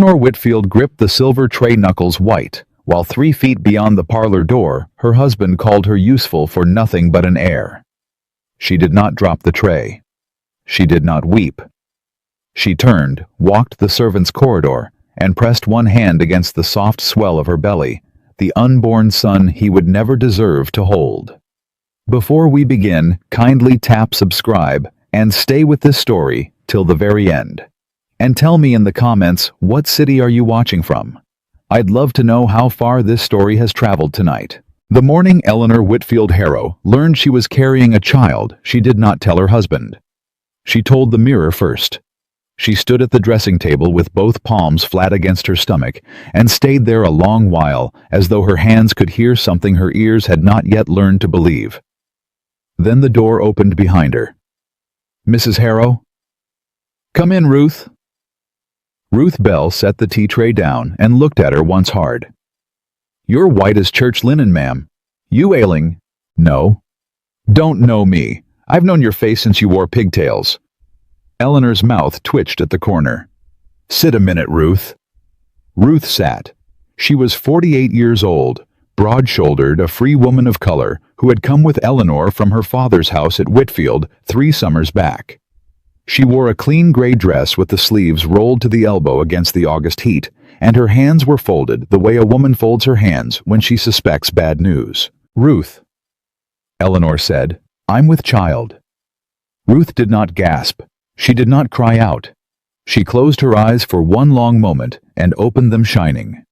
Eleanor Whitfield gripped the silver tray, knuckles white, while 3 feet beyond the parlor door, her husband called her useful for nothing but an heir. She did not drop the tray. She did not weep. She turned, walked the servants' corridor, and pressed one hand against the soft swell of her belly, the unborn son he would never deserve to hold. Before we begin, kindly tap subscribe and stay with this story till the very end. And tell me in the comments, what city are you watching from? I'd love to know how far this story has traveled tonight. The morning Eleanor Whitfield Harrow learned she was carrying a child, she did not tell her husband. She told the mirror first. She stood at the dressing table with both palms flat against her stomach and stayed there a long while, as though her hands could hear something her ears had not yet learned to believe. Then the door opened behind her. "Mrs. Harrow?" "Come in, Ruth." Ruth Bell set the tea tray down and looked at her once hard. "You're white as church linen, ma'am. You ailing?" "No." "Don't know me. I've known your face since you wore pigtails." Eleanor's mouth twitched at the corner. "Sit a minute, Ruth." Ruth sat. She was 48 years old, broad-shouldered, a free woman of color who had come with Eleanor from her father's house at Whitfield 3 summers back. She wore a clean gray dress with the sleeves rolled to the elbow against the August heat, and her hands were folded the way a woman folds her hands when she suspects bad news. "Ruth," Eleanor said, "I'm with child." Ruth did not gasp. She did not cry out. She closed her eyes for one long moment and opened them shining.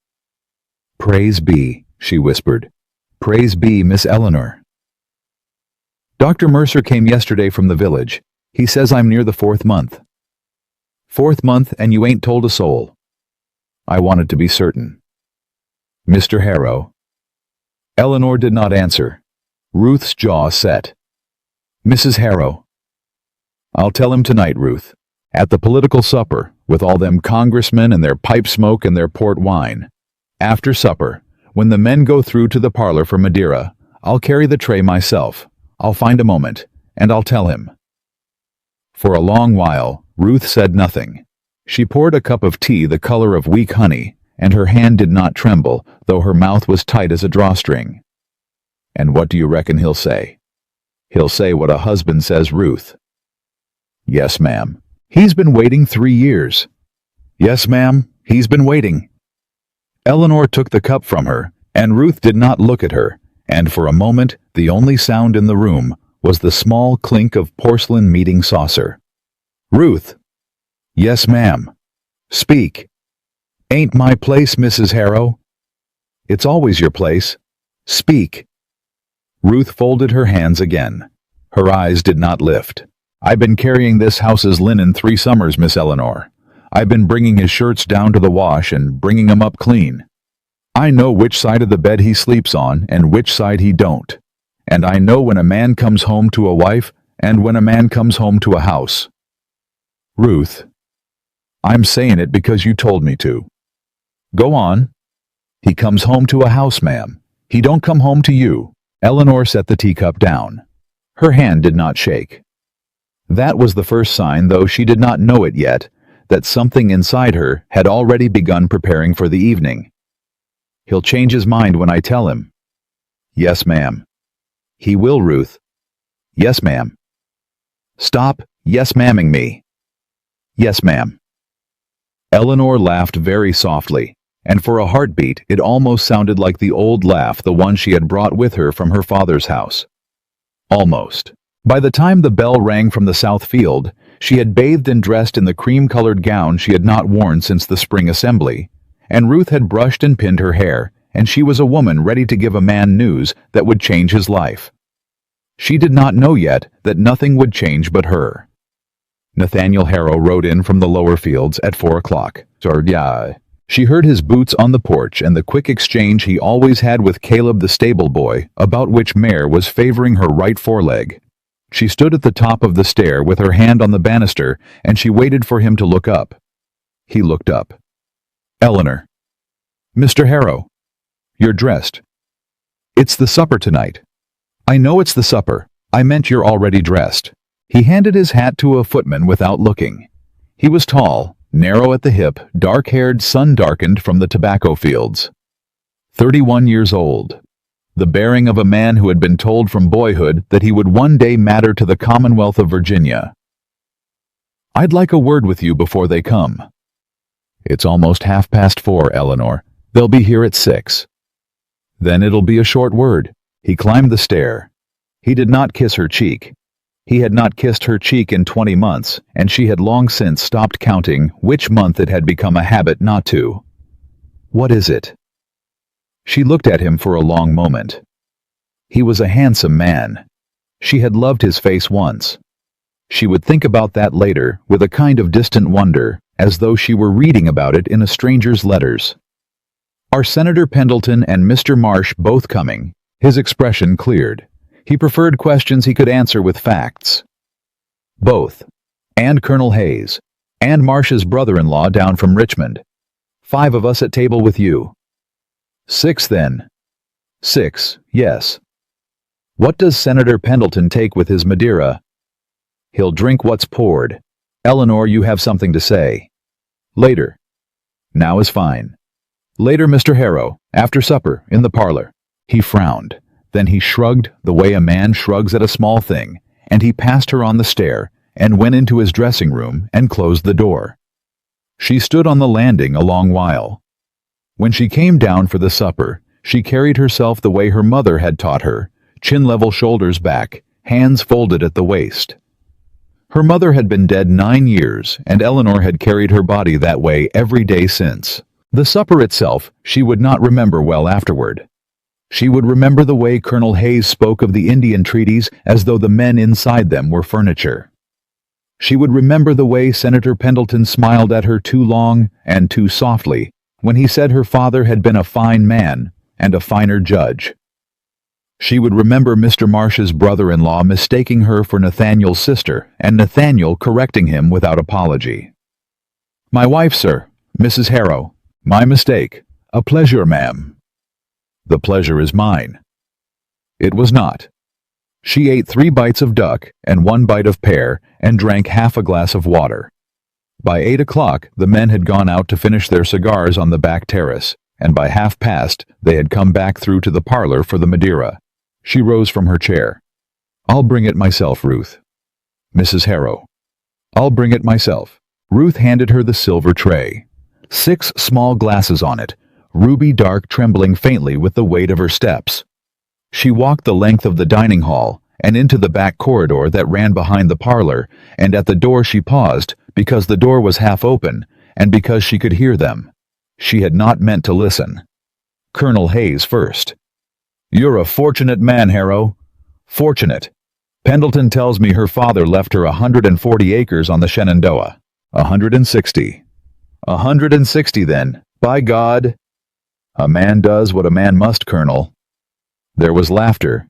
"Praise be," she whispered. "Praise be, Miss Eleanor." "Dr. Mercer came yesterday from the village. He says I'm near the 4th month." "4th month and you ain't told a soul." "I wanted to be certain." "Mr. Harrow?" Eleanor did not answer. Ruth's jaw set. "Mrs. Harrow." "I'll tell him tonight, Ruth. At the political supper, with all them congressmen and their pipe smoke and their port wine. After supper, when the men go through to the parlor for Madeira, I'll carry the tray myself. I'll find a moment, and I'll tell him." For a long while, Ruth said nothing. She poured a cup of tea the color of weak honey, and her hand did not tremble, though her mouth was tight as a drawstring. "And what do you reckon he'll say?" "He'll say what a husband says, Ruth." "Yes, ma'am. He's been waiting 3 years." "Yes, ma'am. He's been waiting." Eleanor took the cup from her, and Ruth did not look at her, and for a moment the only sound in the room was the small clink of porcelain meeting saucer. "Ruth." "Yes, ma'am." "Speak." "Ain't my place, Mrs. Harrow." "It's always your place. Speak." Ruth folded her hands again. Her eyes did not lift. "I've been carrying this house's linen 3 summers, Miss Eleanor. I've been bringing his shirts down to the wash and bringing 'em up clean. I know which side of the bed he sleeps on and which side he don't. And I know when a man comes home to a wife and when a man comes home to a house." "Ruth." "I'm saying it because you told me to." "Go on." "He comes home to a house, ma'am. He don't come home to you." Eleanor set the teacup down. Her hand did not shake. That was the first sign, though she did not know it yet, that something inside her had already begun preparing for the evening. "He'll change his mind when I tell him." "Yes, ma'am." "He will, Ruth." "Yes, ma'am." "Stop yes-mamming me." "Yes, ma'am." Eleanor laughed very softly, and for a heartbeat it almost sounded like the old laugh, the one she had brought with her from her father's house. Almost. By the time the bell rang from the south field, she had bathed and dressed in the cream-colored gown she had not worn since the spring assembly, and Ruth had brushed and pinned her hair, and she was a woman ready to give a man news that would change his life. She did not know yet that nothing would change but her. Nathaniel Harrow rode in from the lower fields at 4 o'clock. She heard his boots on the porch and the quick exchange he always had with Caleb the stable boy about which mare was favoring her right foreleg. She stood at the top of the stair with her hand on the banister, and she waited for him to look up. He looked up. "Eleanor." "Mr. Harrow." "You're dressed." "It's the supper tonight." "I know it's the supper. I meant you're already dressed." He handed his hat to a footman without looking. He was tall, narrow at the hip, dark-haired, sun-darkened from the tobacco fields. 31 years old. The bearing of a man who had been told from boyhood that he would one day matter to the Commonwealth of Virginia. "I'd like a word with you before they come." "It's almost 4:30, Eleanor. They'll be here at 6. "Then it'll be a short word." He climbed the stair. He did not kiss her cheek. He had not kissed her cheek in 20 months, and she had long since stopped counting which month it had become a habit not to. "What is it?" She looked at him for a long moment. He was a handsome man. She had loved his face once. She would think about that later with a kind of distant wonder, as though she were reading about it in a stranger's letters. "Are Senator Pendleton and Mr. Marsh both coming?" His expression cleared. He preferred questions he could answer with facts. "Both. And Colonel Hayes. And Marsh's brother-in-law down from Richmond. 5 of us at table with you." 6 then. 6, yes. "What does Senator Pendleton take with his Madeira?" "He'll drink what's poured. Eleanor, you have something to say." "Later." "Now is fine." "Later, Mr. Harrow, after supper, in the parlor." He frowned. Then he shrugged the way a man shrugs at a small thing, and he passed her on the stair and went into his dressing room and closed the door. She stood on the landing a long while. When she came down for the supper, she carried herself the way her mother had taught her, chin-level, shoulders back, hands folded at the waist. Her mother had been dead 9 years, and Eleanor had carried her body that way every day since. The supper itself she would not remember well afterward. She would remember the way Colonel Hayes spoke of the Indian treaties as though the men inside them were furniture. She would remember the way Senator Pendleton smiled at her too long and too softly when he said her father had been a fine man and a finer judge. She would remember Mr. Marsh's brother-in-law mistaking her for Nathaniel's sister and Nathaniel correcting him without apology. "My wife, sir, Mrs. Harrow. My mistake. A pleasure, ma'am." "The pleasure is mine." It was not. She ate 3 bites of duck and 1 bite of pear and drank half a glass of water. By 8 o'clock, the men had gone out to finish their cigars on the back terrace, and by 1:30 they had come back through to the parlor for the Madeira. She rose from her chair. "I'll bring it myself, Ruth." "Mrs. Harrow." "I'll bring it myself." Ruth handed her the silver tray. 6 small glasses on it, ruby dark, trembling faintly with the weight of her steps. She walked the length of the dining hall and into the back corridor that ran behind the parlor, and at the door she paused because the door was half open and because she could hear them. She had not meant to listen. Colonel Hayes first. "You're a fortunate man, Harrow. Fortunate. Pendleton tells me her father left her 140 acres on the Shenandoah. 160. 160 then. By God." "A man does what a man must, Colonel." There was laughter.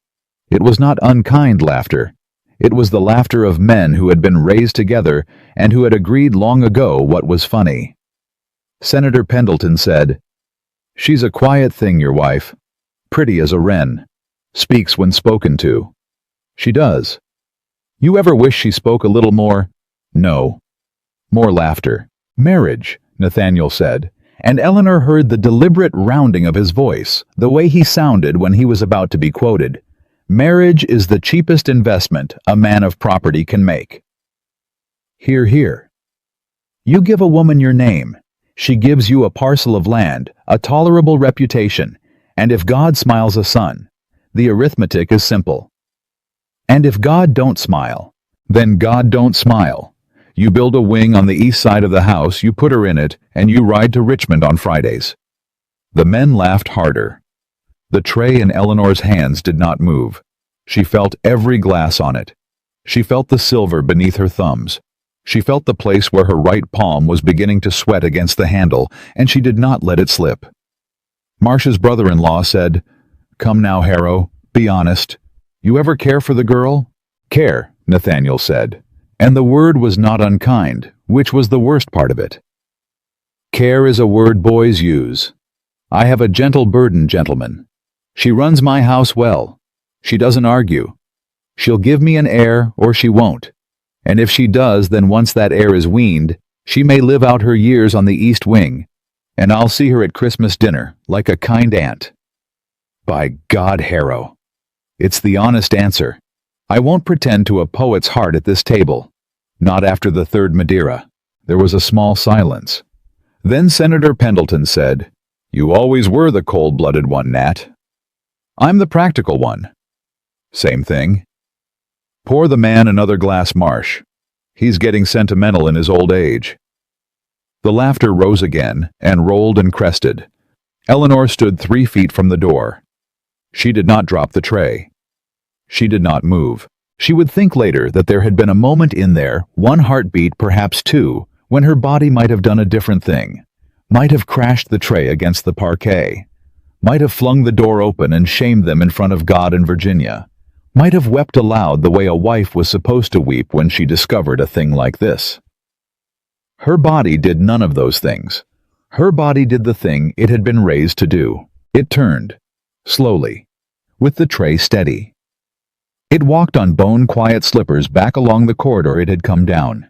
It was not unkind laughter. It was the laughter of men who had been raised together and who had agreed long ago what was funny. Senator Pendleton said, "She's a quiet thing, your wife. Pretty as a wren. Speaks when spoken to." "She does." "You ever wish she spoke a little more?" "No." More laughter. "Marriage," Nathaniel said, and Eleanor heard the deliberate rounding of his voice, the way he sounded when he was about to be quoted. "Marriage is the cheapest investment a man of property can make." Hear, hear. You give a woman your name. She gives you a parcel of land, a tolerable reputation, and if God smiles a son, the arithmetic is simple. And if God don't smile, then God don't smile. You build a wing on the east side of the house, you put her in it, and you ride to Richmond on Fridays. The men laughed harder. The tray in Eleanor's hands did not move. She felt every glass on it. She felt the silver beneath her thumbs. She felt the place where her right palm was beginning to sweat against the handle, and she did not let it slip. Marsh's brother-in-law said, "Come now, Harrow, be honest. You ever care for the girl?" "Care," Nathaniel said. And the word was not unkind, which was the worst part of it. Care is a word boys use. I have a gentle burden, gentlemen. She runs my house well. She doesn't argue. She'll give me an heir or she won't. And if she does, then once that heir is weaned, She may live out her years on the East Wing, and I'll see her at Christmas dinner, like a kind aunt. By God, Harrow. It's the honest answer. I won't pretend to a poet's heart at this table. Not after the third Madeira. There was a small silence. Then Senator Pendleton said, "You always were the cold-blooded one, Nat." "I'm the practical one." "Same thing." "Pour the man another glass, Marsh. He's getting sentimental in his old age." The laughter rose again and rolled and crested. Eleanor stood 3 feet from the door. She did not drop the tray. She did not move. She would think later that there had been a moment in there, 1 heartbeat, perhaps 2, when her body might have done a different thing. Might have crashed the tray against the parquet. Might have flung the door open and shamed them in front of God and Virginia. Might have wept aloud the way a wife was supposed to weep when she discovered a thing like this. Her body did none of those things. Her body did the thing it had been raised to do. It turned, slowly, with the tray steady. It walked on bone-quiet slippers back along the corridor it had come down.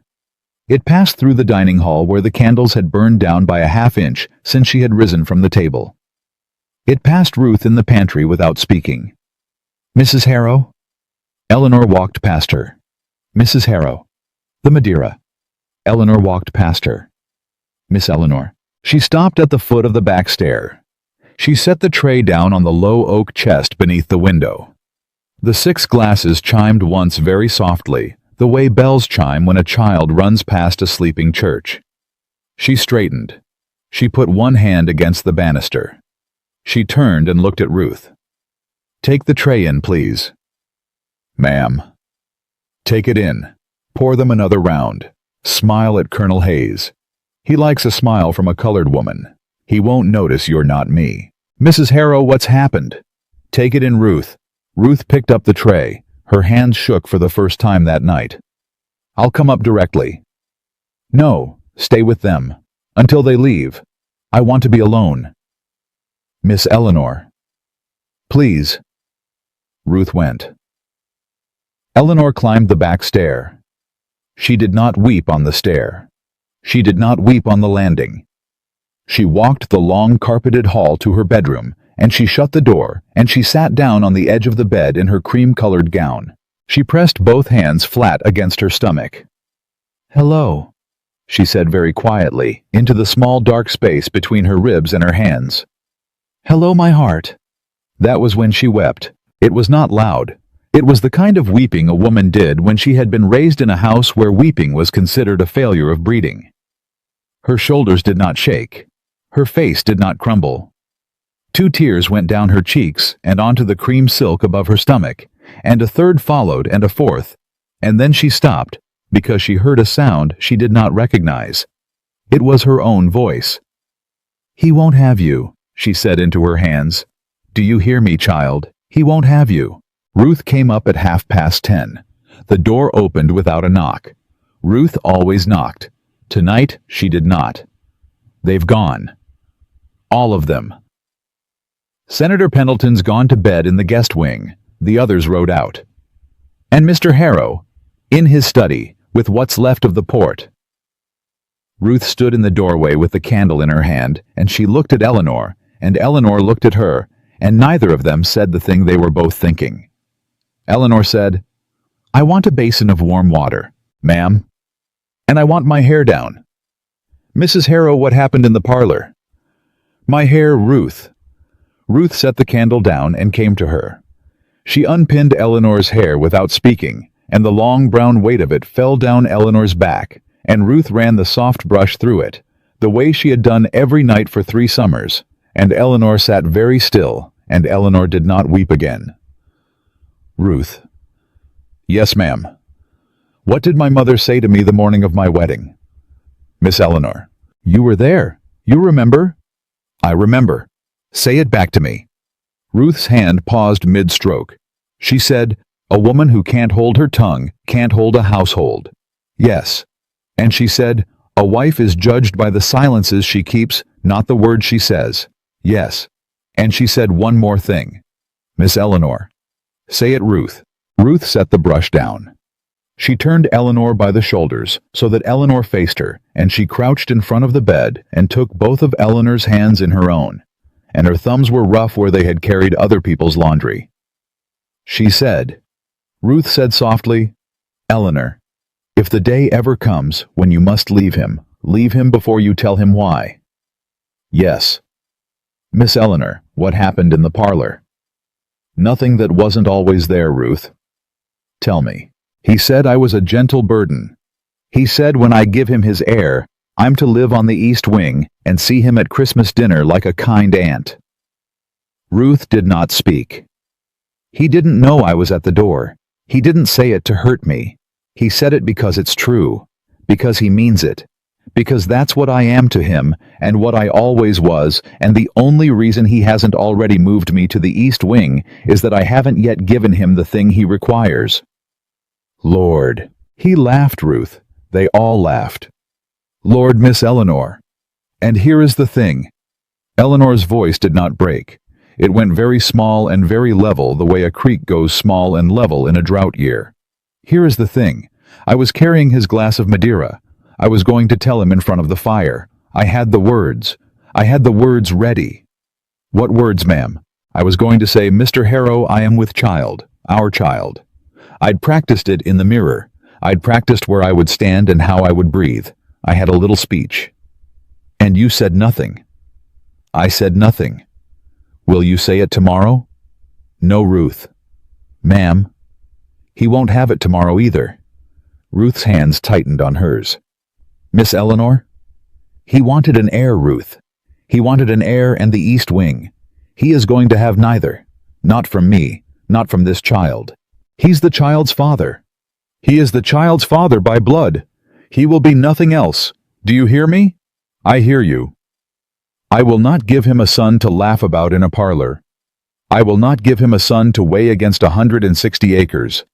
It passed through the dining hall where the candles had burned down by a half-inch since she had risen from the table. It passed Ruth in the pantry without speaking. "Mrs. Harrow?" Eleanor walked past her. "Mrs. Harrow." "The Madeira." Eleanor walked past her. "Miss Eleanor." She stopped at the foot of the back stair. She set the tray down on the low oak chest beneath the window. The 6 glasses chimed once very softly, the way bells chime when a child runs past a sleeping church. She straightened. She put one hand against the banister. She turned and looked at Ruth. "Take the tray in, please." "Ma'am." "Take it in. Pour them another round. Smile at Colonel Hayes. He likes a smile from a colored woman. He won't notice you're not me." "Mrs. Harrow, what's happened?" "Take it in, Ruth." Ruth picked up the tray. Her hands shook for the first time that night. "I'll come up directly." "No, stay with them. Until they leave. I want to be alone." "Miss Eleanor." "Please." Ruth went. Eleanor climbed the back stair. She did not weep on the stair. She did not weep on the landing. She walked the long carpeted hall to her bedroom, and she shut the door, and she sat down on the edge of the bed in her cream-colored gown. She pressed both hands flat against her stomach. "Hello," she said very quietly, into the small dark space between her ribs and her hands. "Hello, my heart." That was when she wept. It was not loud. It was the kind of weeping a woman did when she had been raised in a house where weeping was considered a failure of breeding. Her shoulders did not shake. Her face did not crumble. 2 tears went down her cheeks and onto the cream silk above her stomach, and a third followed and a fourth, and then she stopped because she heard a sound she did not recognize. It was her own voice. "He won't have you," she said into her hands. "Do you hear me, child? He won't have you." Ruth came up at 10:30. The door opened without a knock. Ruth always knocked. Tonight she did not. "They've gone. All of them." "Senator Pendleton's gone to bed in the guest wing," the others rode out. "And Mr. Harrow, in his study, with what's left of the port." Ruth stood in the doorway with the candle in her hand, and she looked at Eleanor, and Eleanor looked at her, and neither of them said the thing they were both thinking. Eleanor said, "I want a basin of warm water, ma'am. And I want my hair down." "Mrs. Harrow, what happened in the parlor?" "My hair, Ruth." Ruth set the candle down and came to her. She unpinned Eleanor's hair without speaking, and the long brown weight of it fell down Eleanor's back, and Ruth ran the soft brush through it, the way she had done every night for 3 summers, and Eleanor sat very still, and Eleanor did not weep again. "Ruth." "Yes, ma'am." "What did my mother say to me the morning of my wedding?" "Miss Eleanor." "You were there. You remember?" "I remember." "Say it back to me." Ruth's hand paused mid-stroke. She said, "A woman who can't hold her tongue can't hold a household." "Yes." And she said, "A wife is judged by the silences she keeps, not the words she says." "Yes." And she said one more thing. "Miss Eleanor." "Say it, Ruth." Ruth set the brush down. She turned Eleanor by the shoulders so that Eleanor faced her, and she crouched in front of the bed and took both of Eleanor's hands in her own, and her thumbs were rough where they had carried other people's laundry. She said, Ruth said softly, Eleanor, if the day ever comes when you must leave him before you tell him why. Yes. Miss Eleanor, what happened in the parlor? Nothing that wasn't always there, Ruth. Tell me. He said I was a gentle burden. He said when I give him his heir, I'm to live on the east wing and see him at Christmas dinner like a kind aunt. Ruth did not speak. He didn't know I was at the door. He didn't say it to hurt me. He said it because it's true, because he means it, because that's what I am to him and what I always was, and the only reason he hasn't already moved me to the east wing is that I haven't yet given him the thing he requires. Lord. He laughed, Ruth. They all laughed. Lord, Miss Eleanor. And here is the thing. Eleanor's voice did not break. It went very small and very level the way a creek goes small and level in a drought year. Here is the thing. I was carrying his glass of Madeira. I was going to tell him in front of the fire. I had the words. I had the words ready. What words, ma'am? I was going to say, Mr. Harrow, I am with child, our child. I'd practiced it in the mirror. I'd practiced where I would stand and how I would breathe. I had a little speech. And you said nothing. I said nothing. Will you say it tomorrow? No, Ruth. Ma'am. He won't have it tomorrow either. Ruth's hands tightened on hers. Miss Eleanor? He wanted an heir, Ruth. He wanted an heir and the east wing. He is going to have neither. Not from me, not from this child. He's the child's father. He is the child's father by blood. He will be nothing else. Do you hear me? I hear you. I will not give him a son to laugh about in a parlor. I will not give him a son to weigh against 160 acres.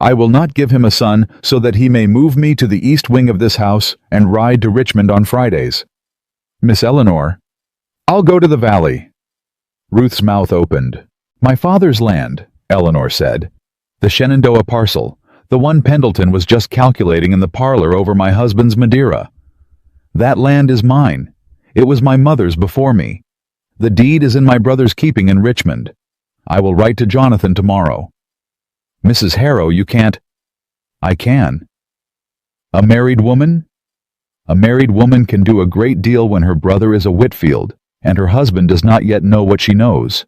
I will not give him a son so that he may move me to the east wing of this house and ride to Richmond on Fridays. Miss Eleanor, I'll go to the valley. Ruth's mouth opened. My father's land, Eleanor said. The Shenandoah parcel, the one Pendleton was just calculating in the parlor over my husband's Madeira. That land is mine. It was my mother's before me. The deed is in my brother's keeping in Richmond. I will write to Jonathan tomorrow. Mrs. Harrow, you can't. I can. A married woman? A married woman can do a great deal when her brother is a Whitfield, and her husband does not yet know what she knows.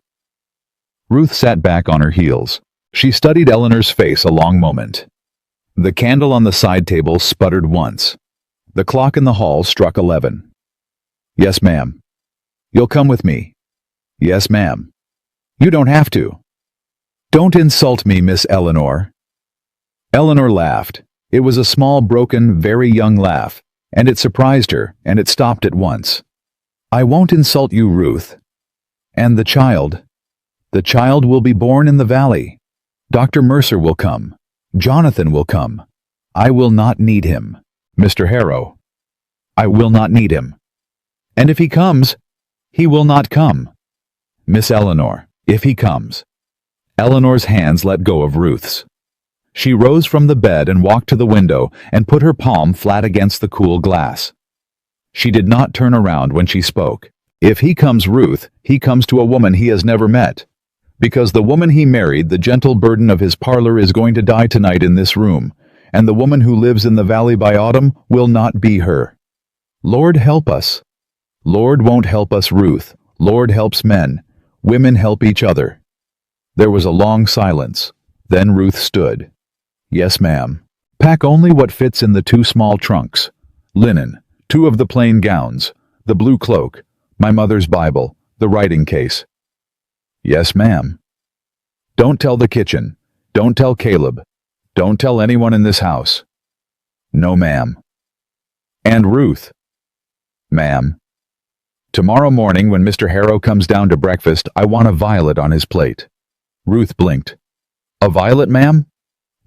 Ruth sat back on her heels. She studied Eleanor's face a long moment. The candle on the side table sputtered once. The clock in the hall struck 11. Yes, ma'am. You'll come with me. Yes, ma'am. You don't have to. Don't insult me, Miss Eleanor. Eleanor laughed. It was a small, broken, very young laugh, and it surprised her, and it stopped at once. I won't insult you, Ruth. And the child? The child will be born in the valley. Dr. Mercer will come. Jonathan will come. I will not need him. Mr. Harrow. I will not need him. And if he comes, he will not come. Miss Eleanor, if he comes. Eleanor's hands let go of Ruth's. She rose from the bed and walked to the window and put her palm flat against the cool glass. She did not turn around when she spoke. If he comes, Ruth, he comes to a woman he has never met. Because the woman he married, the gentle burden of his parlor, is going to die tonight in this room, and the woman who lives in the valley by autumn will not be her. Lord help us. Lord won't help us, Ruth. Lord helps men. Women help each other. There was a long silence. Then Ruth stood. Yes, ma'am. Pack only what fits in the 2 small trunks. Linen, 2 of the plain gowns, the blue cloak, my mother's Bible, the writing case. Yes, ma'am. Don't tell the kitchen. Don't tell Caleb. Don't tell anyone in this house. No, ma'am. And Ruth. Ma'am. Tomorrow morning when Mr. Harrow comes down to breakfast, I want a violet on his plate. Ruth blinked. A violet, ma'am?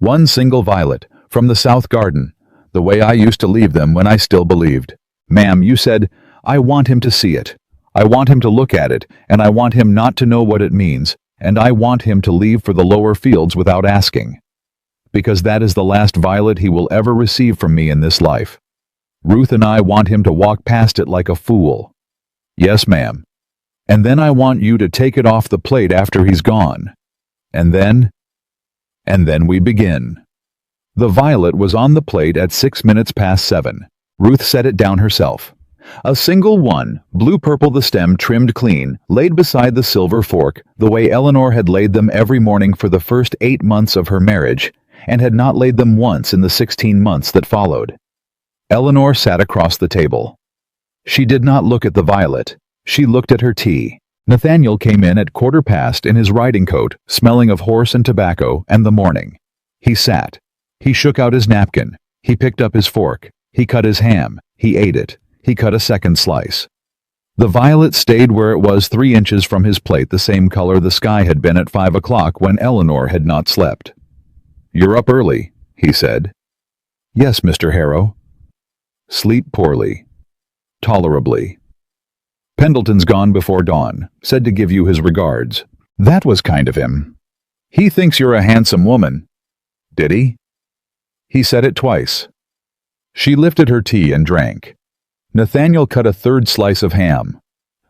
1 single violet, from the south garden, the way I used to leave them when I still believed. Ma'am, you said, I want him to see it. I want him to look at it, and I want him not to know what it means, and I want him to leave for the lower fields without asking. because that is the last violet he will ever receive from me in this life. Ruth and I want him to walk past it like a fool. Yes, ma'am. And then I want you to take it off the plate after he's gone. And then we begin. The violet was on the plate at 6 minutes past 7. Ruth set it down herself. A single one, blue-purple, the stem trimmed clean, laid beside the silver fork, the way Eleanor had laid them every morning for the first 8 months of her marriage, and had not laid them once in the 16 months that followed. Eleanor sat across the table. She did not look at the violet. She looked at her tea. Nathaniel came in at 1:15 in his riding coat, smelling of horse and tobacco and the morning. He sat. He shook out his napkin. He picked up his fork. He cut his ham. He ate it. He cut a second slice. The violet stayed where it was 3 inches from his plate, the same color the sky had been at 5 o'clock when Eleanor had not slept. "You're up early," he said. "Yes, Mr. Harrow." "Sleep poorly." "Tolerably." "Pendleton's gone before dawn, said to give you his regards." "That was kind of him." "He thinks you're a handsome woman." "Did he?" "He said it twice." She lifted her tea and drank. Nathaniel cut a third slice of ham.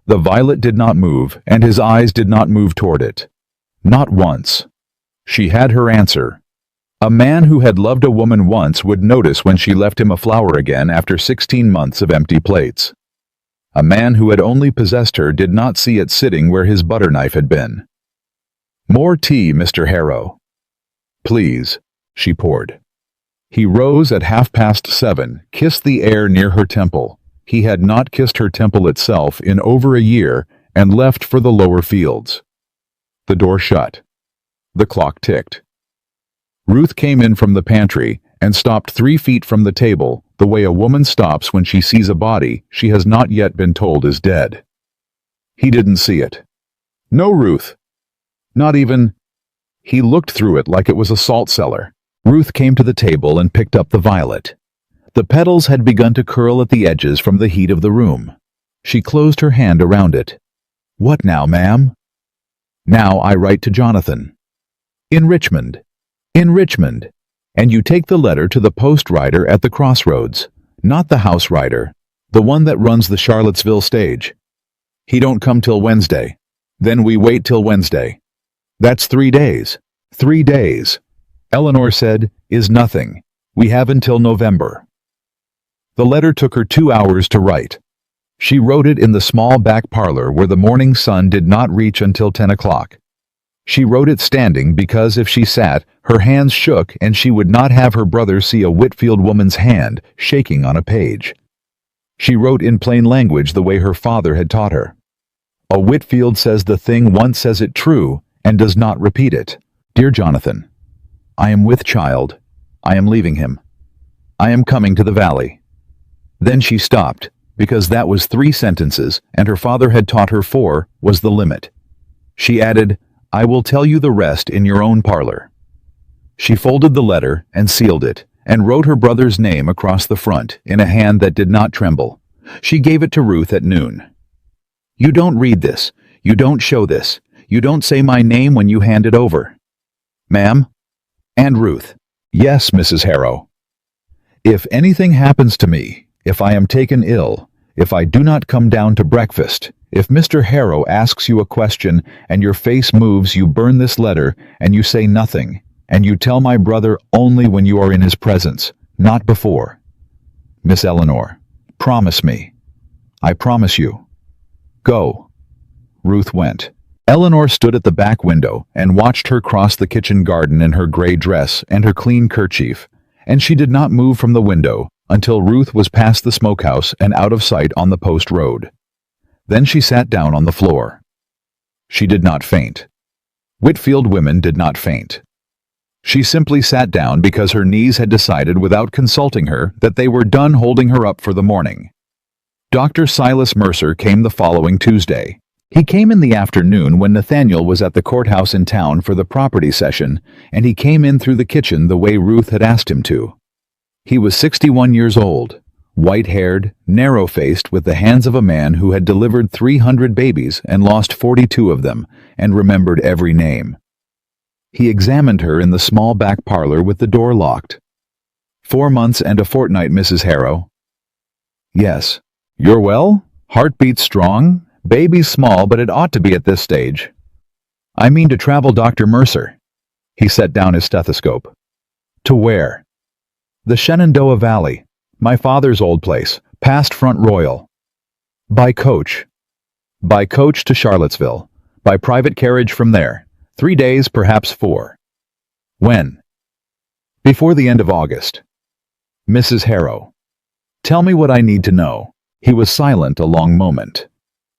The violet did not move, and his eyes did not move toward it. Not once. She had her answer. A man who had loved a woman once would notice when she left him a flower again after 16 months of empty plates. A man who had only possessed her did not see it sitting where his butter knife had been. "More tea, Mr. Harrow." "Please," she poured. He rose at 7:30, kissed the air near her temple. He had not kissed her temple itself in over a year, and left for the lower fields. The door shut. The clock ticked. Ruth came in from the pantry and stopped 3 feet from the table, the way a woman stops when she sees a body she has not yet been told is dead. He didn't see it. "No, Ruth." Not even. He looked through it like it was a salt cellar. Ruth came to the table and picked up the violet. The petals had begun to curl at the edges from the heat of the room. She closed her hand around it. "What now, ma'am?" "Now I write to Jonathan." "In Richmond." "In Richmond. And you take the letter to the post rider at the crossroads, not the house rider, the one that runs the Charlottesville stage. He don't come till Wednesday. Then we wait till Wednesday. That's 3 days. 3 days, Eleanor said, is nothing. We have until November. The letter took her 2 hours to write. She wrote it in the small back parlor where the morning sun did not reach until 10 o'clock. She wrote it standing because if she sat, her hands shook and she would not have her brother see a Whitfield woman's hand shaking on a page. She wrote in plain language the way her father had taught her. A Whitfield says the thing once says it true and does not repeat it. Dear Jonathan, I am with child. I am leaving him. I am coming to the valley. Then she stopped, because that was 3 sentences, and her father had taught her 4 was the limit. She added, I will tell you the rest in your own parlor. She folded the letter and sealed it, and wrote her brother's name across the front in a hand that did not tremble. She gave it to Ruth at noon. You don't read this. You don't show this. You don't say my name when you hand it over. Ma'am? And Ruth. Yes, Mrs. Harrow. If anything happens to me, if I am taken ill, if I do not come down to breakfast, if Mr. Harrow asks you a question and your face moves, you burn this letter and you say nothing, and you tell my brother only when you are in his presence, not before. Miss Eleanor, promise me. I promise you. Go. Ruth went. Eleanor stood at the back window and watched her cross the kitchen garden in her gray dress and her clean kerchief, and she did not move from the window until Ruth was past the smokehouse and out of sight on the post road. Then she sat down on the floor. She did not faint. Whitfield women did not faint. She simply sat down because her knees had decided without consulting her that they were done holding her up for the morning. Dr. Silas Mercer came the following Tuesday. He came in the afternoon when Nathaniel was at the courthouse in town for the property session, and he came in through the kitchen the way Ruth had asked him to. He was 61 years old, white-haired, narrow-faced, with the hands of a man who had delivered 300 babies and lost 42 of them, and remembered every name. He examined her in the small back parlor with the door locked. 4 months and a fortnight, Mrs. Harrow. Yes. You're well? Heartbeat strong? Baby small, but it ought to be at this stage. I mean to travel, Dr. Mercer. He set down his stethoscope. To where? The Shenandoah Valley, my father's old place, past Front Royal. By coach. By coach to Charlottesville. By private carriage from there. 3 days, perhaps 4. When? Before the end of August. Mrs. Harrow. Tell me what I need to know. He was silent a long moment.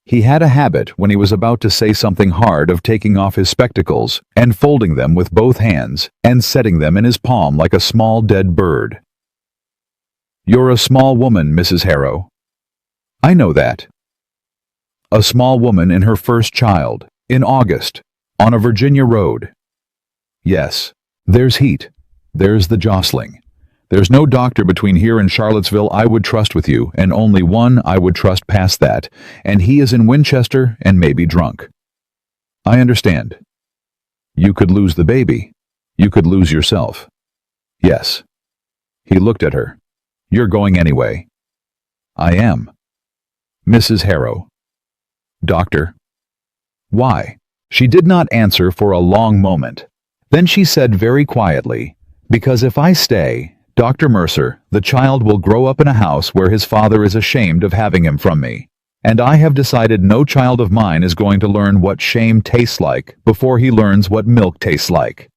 He had a habit when he was about to say something hard of taking off his spectacles and folding them with both hands and setting them in his palm like a small dead bird. You're a small woman, Mrs. Harrow. I know that. A small woman in her first child, in August, on a Virginia road. Yes, there's heat. There's the jostling. There's no doctor between here and Charlottesville I would trust with you, and only one I would trust past that, and he is in Winchester and may be drunk. I understand. You could lose the baby. You could lose yourself. Yes. He looked at her. You're going anyway. I am. Mrs. Harrow. Doctor. Why? She did not answer for a long moment. Then she said very quietly, because if I stay, Dr. Mercer, the child will grow up in a house where his father is ashamed of having him from me, and I have decided no child of mine is going to learn what shame tastes like before he learns what milk tastes like.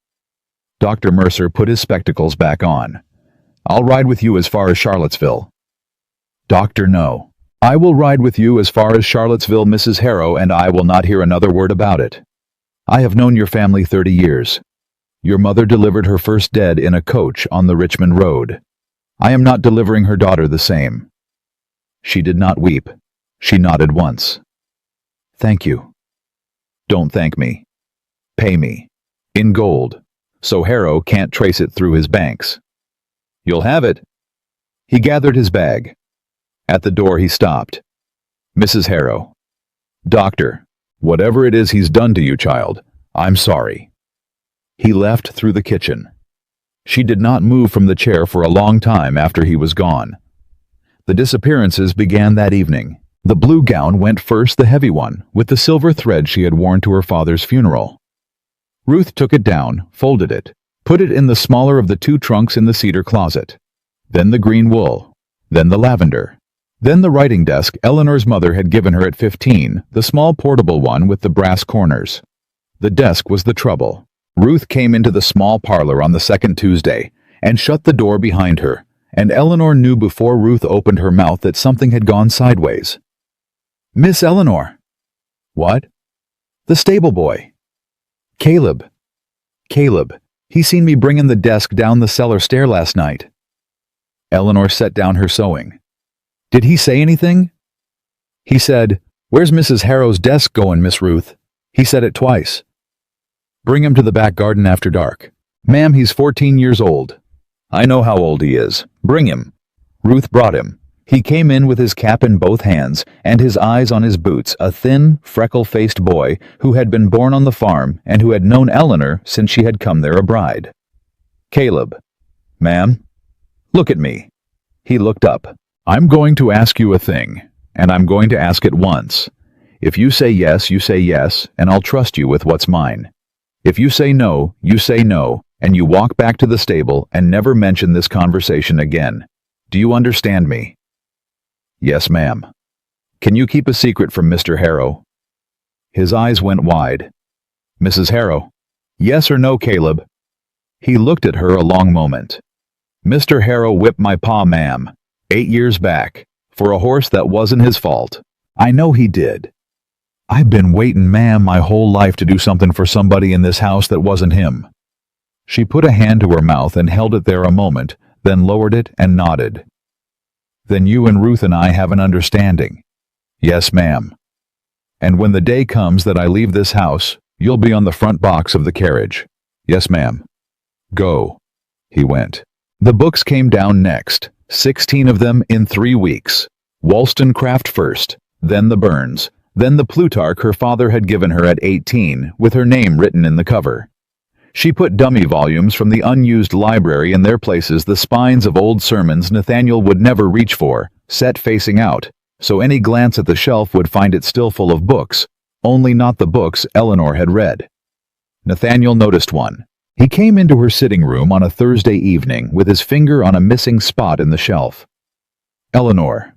Dr. Mercer put his spectacles back on. I'll ride with you as far as Charlottesville. Doctor, no. I will ride with you as far as Charlottesville, Mrs. Harrow, and I will not hear another word about it. I have known your family 30 years. Your mother delivered her first dead in a coach on the Richmond Road. I am not delivering her daughter the same. She did not weep. She nodded once. Thank you. Don't thank me. Pay me. In gold. So Harrow can't trace it through his banks. You'll have it. He gathered his bag. At the door he stopped. Mrs. Harrow. Doctor, whatever it is he's done to you, child, I'm sorry. He left through the kitchen. She did not move from the chair for a long time after he was gone. The disappearances began that evening. The blue gown went first, the heavy one, with the silver thread she had worn to her father's funeral. Ruth took it down, folded it, put it in the smaller of the 2 trunks in the cedar closet. Then the green wool. Then the lavender. Then the writing desk Eleanor's mother had given her at 15, the small portable one with the brass corners. The desk was the trouble. Ruth came into the small parlor on the second Tuesday and shut the door behind her, and Eleanor knew before Ruth opened her mouth that something had gone sideways. Miss Eleanor. What? The stable boy. Caleb. Caleb. He seen me bringin' the desk down the cellar stair last night. Eleanor set down her sewing. Did he say anything? He said, Where's Mrs. Harrow's desk goin', Miss Ruth? He said it twice. Bring him to the back garden after dark. Ma'am, he's 14 years old. I know how old he is. Bring him. Ruth brought him. He came in with his cap in both hands and his eyes on his boots, a thin, freckle-faced boy who had been born on the farm and who had known Eleanor since she had come there a bride. Caleb. Ma'am? Look at me. He looked up. I'm going to ask you a thing, and I'm going to ask it once. If you say yes, and I'll trust you with what's mine. If you say no, and you walk back to the stable and never mention this conversation again. Do you understand me? Yes, ma'am. Can you keep a secret from Mr. Harrow? His eyes went wide. Mrs. Harrow. Yes or no, Caleb? He looked at her a long moment. Mr. Harrow whipped my pa, ma'am, 8 years back, for a horse that wasn't his fault. I know he did. I've been waitin', ma'am, my whole life to do something for somebody in this house that wasn't him. She put a hand to her mouth and held it there a moment, then lowered it and nodded. Then you and Ruth and I have an understanding. Yes, ma'am. And when the day comes that I leave this house, you'll be on the front box of the carriage. Yes, ma'am. Go. He went. The books came down next, 16 of them in 3 weeks. Wollstonecraft first, then the Burns, then the Plutarch her father had given her at 18, with her name written in the cover. She put dummy volumes from the unused library in their places, the spines of old sermons Nathaniel would never reach for, set facing out, so any glance at the shelf would find it still full of books, only not the books Eleanor had read. Nathaniel noticed one. He came into her sitting room on a Thursday evening with his finger on a missing spot in the shelf. Eleanor.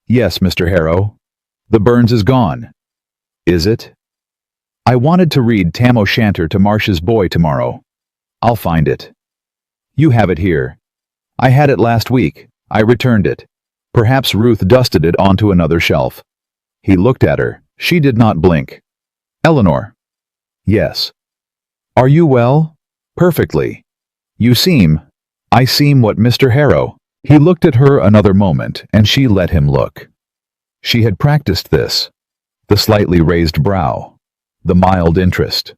Yes, Mr. Harrow. The Burns is gone. Is it? I wanted to read Tam O'Shanter to Marcia's boy tomorrow. I'll find it. You have it here. I had it last week. I returned it. Perhaps Ruth dusted it onto another shelf. He looked at her. She did not blink. Eleanor. Yes. Are you well? Perfectly. I seem what Mr. Harrow. He looked at her another moment, and she let him look. She had practiced this. The slightly raised brow. The mild interest.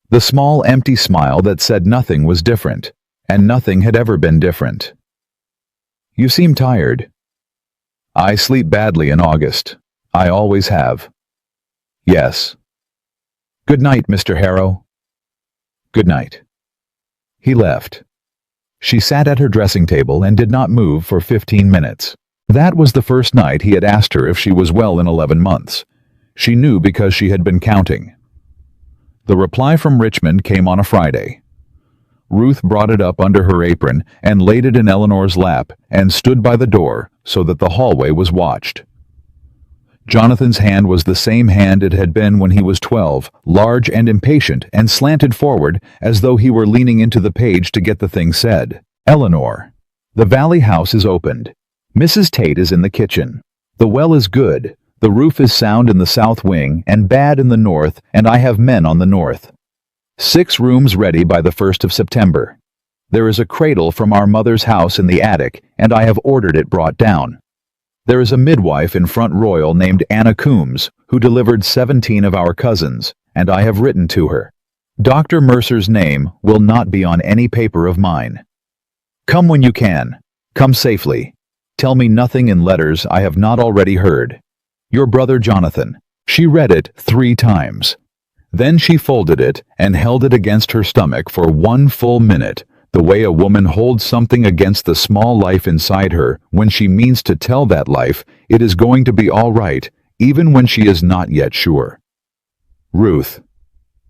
The small empty smile that said nothing was different, and nothing had ever been different. You seem tired. I sleep badly in August. I always have. Yes. Good night, Mr. Harrow. Good night. He left. She sat at her dressing table and did not move for 15 minutes. That was the first night he had asked her if she was well in 11 months. She knew because she had been counting. The reply from Richmond came on a Friday. Ruth brought it up under her apron and laid it in Eleanor's lap and stood by the door so that the hallway was watched. Jonathan's hand was the same hand it had been when he was 12, large and impatient and slanted forward as though he were leaning into the page to get the thing said. Eleanor. The Valley house is opened. Mrs. Tate is in the kitchen. The well is good. The roof is sound in the south wing and bad in the north, and I have men on the north. 6 rooms ready by the 1st of September. There is a cradle from our mother's house in the attic, and I have ordered it brought down. There is a midwife in Front Royal named Anna Coombs, who delivered 17 of our cousins, and I have written to her. Dr. Mercer's name will not be on any paper of mine. Come when you can. Come safely. Tell me nothing in letters I have not already heard. Your brother Jonathan. She read it 3 times. Then she folded it and held it against her stomach for 1 full minute, the way a woman holds something against the small life inside her when she means to tell that life it is going to be all right, even when she is not yet sure. Ruth.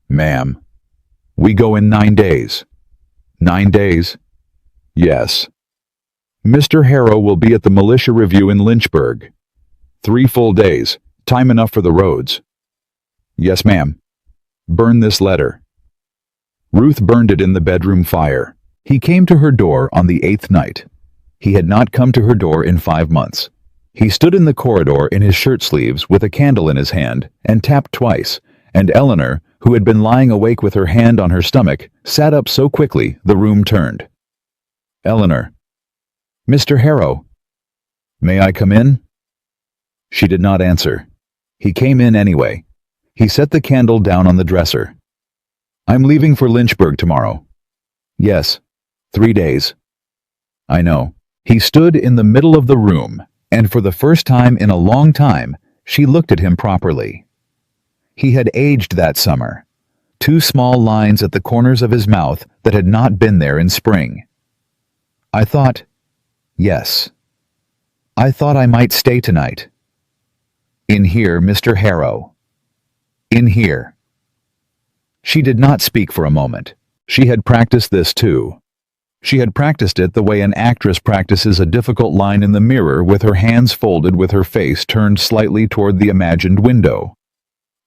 Ma'am. We go in 9 days. 9 days? Yes. Mr. Harrow will be at the militia review in Lynchburg. 3 full days, time enough for the roads. Yes, ma'am. Burn this letter. Ruth burned it in the bedroom fire. He came to her door on the 8th night. He had not come to her door in 5 months. He stood in the corridor in his shirt sleeves with a candle in his hand and tapped twice, and Eleanor, who had been lying awake with her hand on her stomach, sat up so quickly the room turned. Eleanor. Mr. Harrow. May I come in? She did not answer. He came in anyway. He set the candle down on the dresser. I'm leaving for Lynchburg tomorrow. Yes. 3 days. I know. He stood in the middle of the room, and for the first time in a long time, she looked at him properly. He had aged that summer. 2 small lines at the corners of his mouth that had not been there in spring. I thought, yes. I thought I might stay tonight. In here, Mr. Harrow. In here. She did not speak for a moment. She had practiced this too. She had practiced it the way an actress practices a difficult line in the mirror with her hands folded with her face turned slightly toward the imagined window.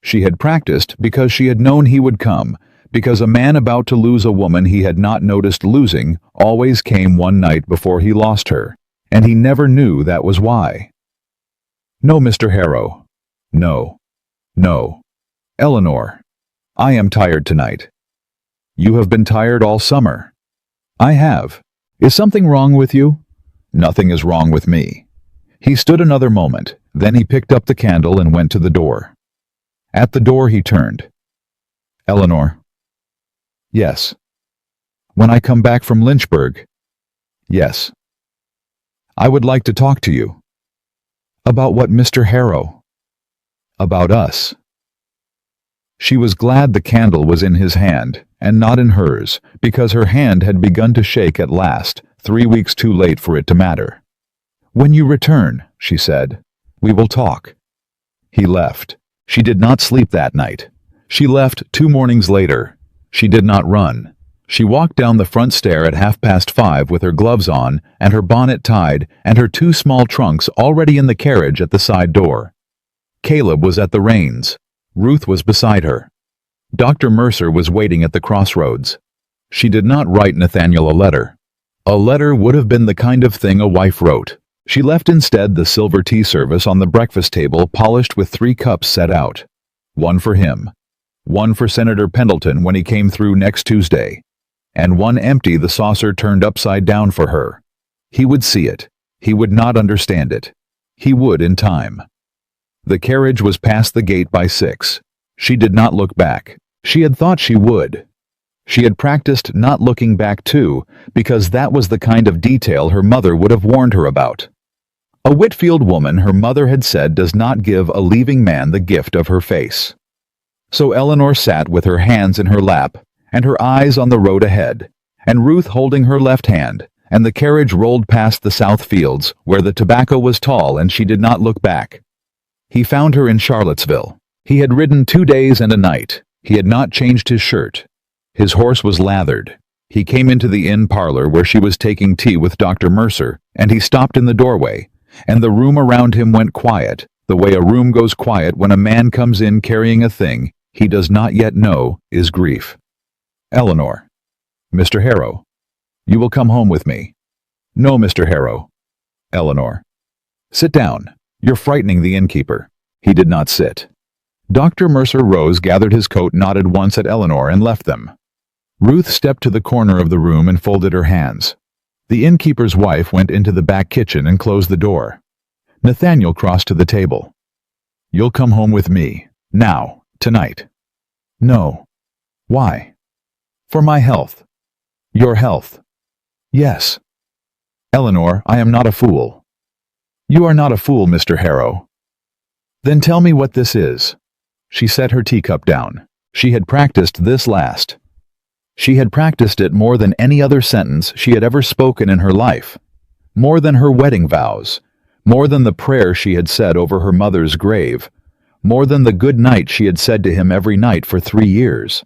She had practiced because she had known he would come, because a man about to lose a woman he had not noticed losing always came one night before he lost her, and he never knew that was why. No, Mr. Harrow. No. No. Eleanor. I am tired tonight. You have been tired all summer. I have. Is something wrong with you? Nothing is wrong with me. He stood another moment, then he picked up the candle and went to the door. At the door he turned. Eleanor. Yes. When I come back from Lynchburg? Yes. I would like to talk to you. About what, Mr. Harrow? About us. She was glad the candle was in his hand, and not in hers, because her hand had begun to shake at last, 3 weeks too late for it to matter. "When you return," she said, "we will talk." He left. She did not sleep that night. She left 2 mornings later. She did not run. She walked down the front stair at 5:30 with her gloves on and her bonnet tied and her 2 small trunks already in the carriage at the side door. Caleb was at the reins. Ruth was beside her. Dr. Mercer was waiting at the crossroads. She did not write Nathaniel a letter. A letter would have been the kind of thing a wife wrote. She left instead the silver tea service on the breakfast table polished with 3 cups set out. One for him. One for Senator Pendleton when he came through next Tuesday. And one empty, the saucer turned upside down for her. He would see it. He would not understand it. He would in time. The carriage was past the gate by 6. She did not look back. She had thought she would. She had practiced not looking back too, because that was the kind of detail her mother would have warned her about. A Whitfield woman, her mother had said, does not give a leaving man the gift of her face. So Eleanor sat with her hands in her lap, and her eyes on the road ahead, and Ruth holding her left hand, and the carriage rolled past the south fields, where the tobacco was tall, and she did not look back. He found her in Charlottesville. He had ridden 2 days and a night. He had not changed his shirt. His horse was lathered. He came into the inn parlor where she was taking tea with Dr. Mercer, and he stopped in the doorway, and the room around him went quiet, the way a room goes quiet when a man comes in carrying a thing he does not yet know is grief. "Eleanor." "Mr. Harrow." "You will come home with me." "No, Mr. Harrow." "Eleanor." "Sit down. You're frightening the innkeeper." He did not sit. Dr. Mercer rose, gathered his coat, nodded once at Eleanor, and left them. Ruth stepped to the corner of the room and folded her hands. The innkeeper's wife went into the back kitchen and closed the door. Nathaniel crossed to the table. "You'll come home with me. Now. Tonight." "No." "Why?" "For my health." "Your health?" "Yes." "Eleanor, I am not a fool." "You are not a fool, Mr. Harrow." "Then tell me what this is." She set her teacup down. She had practiced this last. She had practiced it more than any other sentence she had ever spoken in her life, more than her wedding vows, more than the prayer she had said over her mother's grave, more than the good night she had said to him every night for 3 years.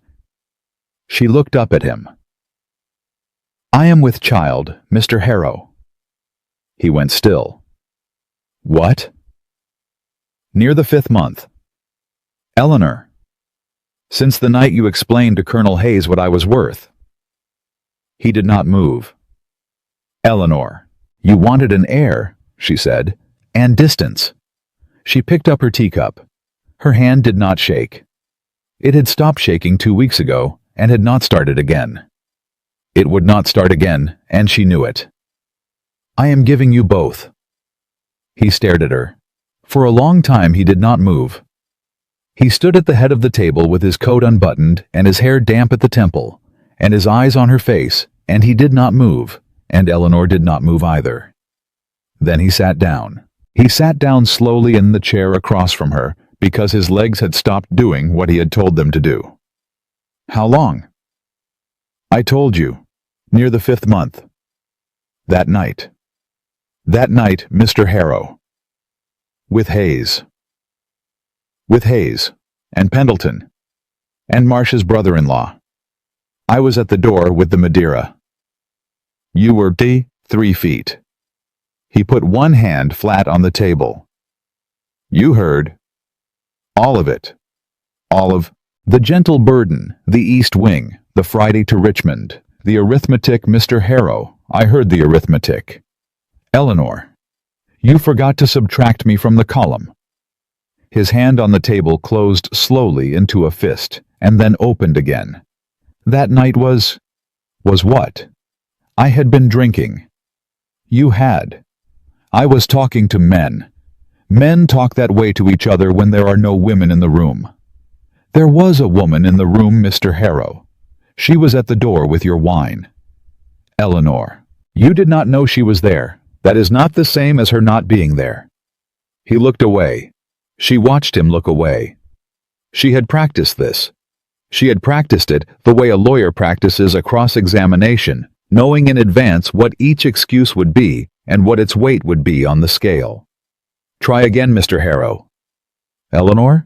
She looked up at him. "I am with child, Mr. Harrow." He went still. "What?" "Near the 5th month." "Eleanor." "Since the night you explained to Colonel Hayes what I was worth." He did not move. "Eleanor, you wanted an heir," she said, "and distance." She picked up her teacup. Her hand did not shake. It had stopped shaking 2 weeks ago, and had not started again. It would not start again, and she knew it. "I am giving you both." He stared at her. For a long time he did not move. He stood at the head of the table with his coat unbuttoned and his hair damp at the temple, and his eyes on her face, and he did not move, and Eleanor did not move either. Then he sat down. He sat down slowly in the chair across from her, because his legs had stopped doing what he had told them to do. "How long?" "I told you. Near the 5th month." "That night." "That night, Mr. Harrow." "With Hayes." "With Hayes, and Pendleton, and Marsh's brother-in-law. I was at the door with the Madeira." "You were 3 feet." He put one hand flat on the table. "You heard." "All of it. All of the gentle burden, the East Wing, the Friday to Richmond, the arithmetic, Mr. Harrow. I heard the arithmetic." "Eleanor, you forgot to subtract me from the column." His hand on the table closed slowly into a fist, and then opened again. "That night was what? I had been drinking." "You had." "I was talking to men. Men talk that way to each other when there are no women in the room." "There was a woman in the room, Mr. Harrow. She was at the door with your wine." "Eleanor, you did not know she was there. That is not the same as her not being there." He looked away. She watched him look away. She had practiced this. She had practiced it the way a lawyer practices a cross-examination, knowing in advance what each excuse would be and what its weight would be on the scale. Try again, Mr. Harrow. Eleanor?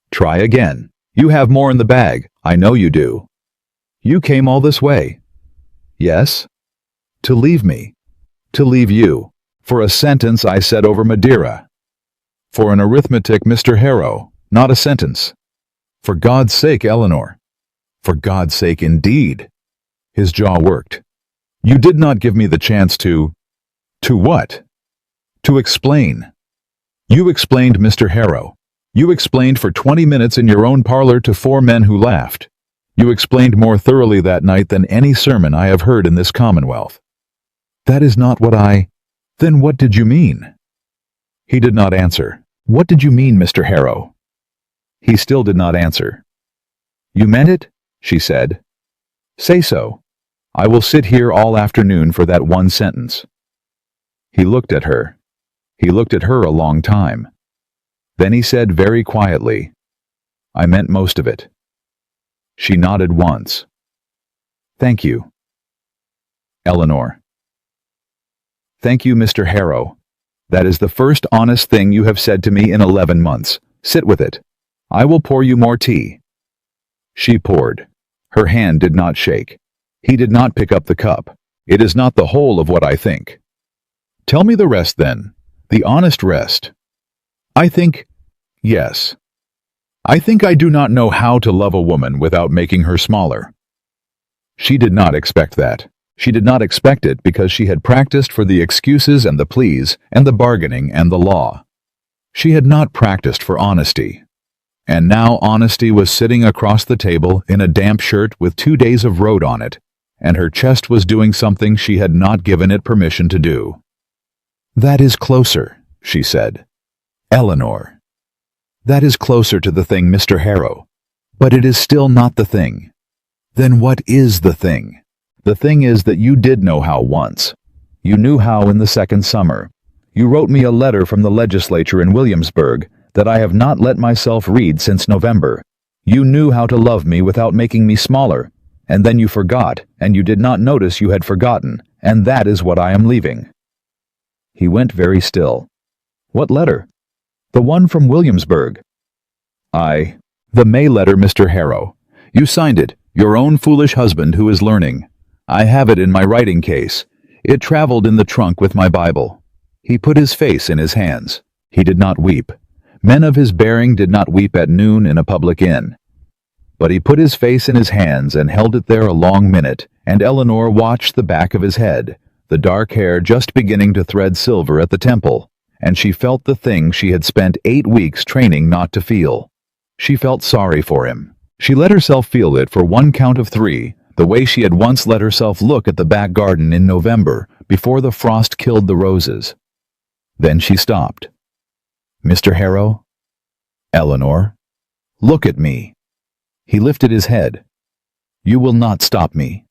Try again. You have more in the bag, I know you do. You came all this way. Yes? To leave me. To leave you. For a sentence I said over Madeira. For an arithmetic, Mr. Harrow, not a sentence. For God's sake, Eleanor. For God's sake, indeed. His jaw worked. You did not give me the chance to... To what? To explain. You explained, Mr. Harrow. You explained for 20 minutes in your own parlor to 4 men who laughed. You explained more thoroughly that night than any sermon I have heard in this Commonwealth. That is not what I... Then what did you mean? He did not answer. What did you mean, Mr. Harrow? He still did not answer. You meant it? She said. Say so. I will sit here all afternoon for that one sentence. He looked at her. He looked at her a long time. Then he said very quietly, I meant most of it. She nodded once. Thank you. Eleanor. Thank you, Mr. Harrow. That is the first honest thing you have said to me in 11 months. Sit with it. I will pour you more tea. She poured. Her hand did not shake. He did not pick up the cup. It is not the whole of what I think. Tell me the rest then. The honest rest. I think, yes. I think I do not know how to love a woman without making her smaller. She did not expect that. She did not expect it because she had practiced for the excuses and the pleas and the bargaining and the law. She had not practiced for honesty. And now honesty was sitting across the table in a damp shirt with 2 days of road on it, and her chest was doing something she had not given it permission to do. That is closer, she said. Eleanor. That is closer to the thing, Mr. Harrow. But it is still not the thing. Then what is the thing? The thing is that you did know how once. You knew how in the second summer. You wrote me a letter from the legislature in Williamsburg that I have not let myself read since November. You knew how to love me without making me smaller, and then you forgot, and you did not notice you had forgotten, and that is what I am leaving. He went very still. What letter? The one from Williamsburg. The May letter, Mr. Harrow. You signed it, your own foolish husband who is learning. I have it in my writing case. It traveled in the trunk with my Bible. He put his face in his hands. He did not weep. Men of his bearing did not weep at noon in a public inn. But he put his face in his hands and held it there a long minute, and Eleanor watched the back of his head, the dark hair just beginning to thread silver at the temple, and she felt the thing she had spent 8 weeks training not to feel. She felt sorry for him. She let herself feel it for 1 count of 3, the way she had once let herself look at the back garden in November, before the frost killed the roses. Then she stopped. Mr. Harrow? Eleanor? Look at me. He lifted his head. You will not stop me.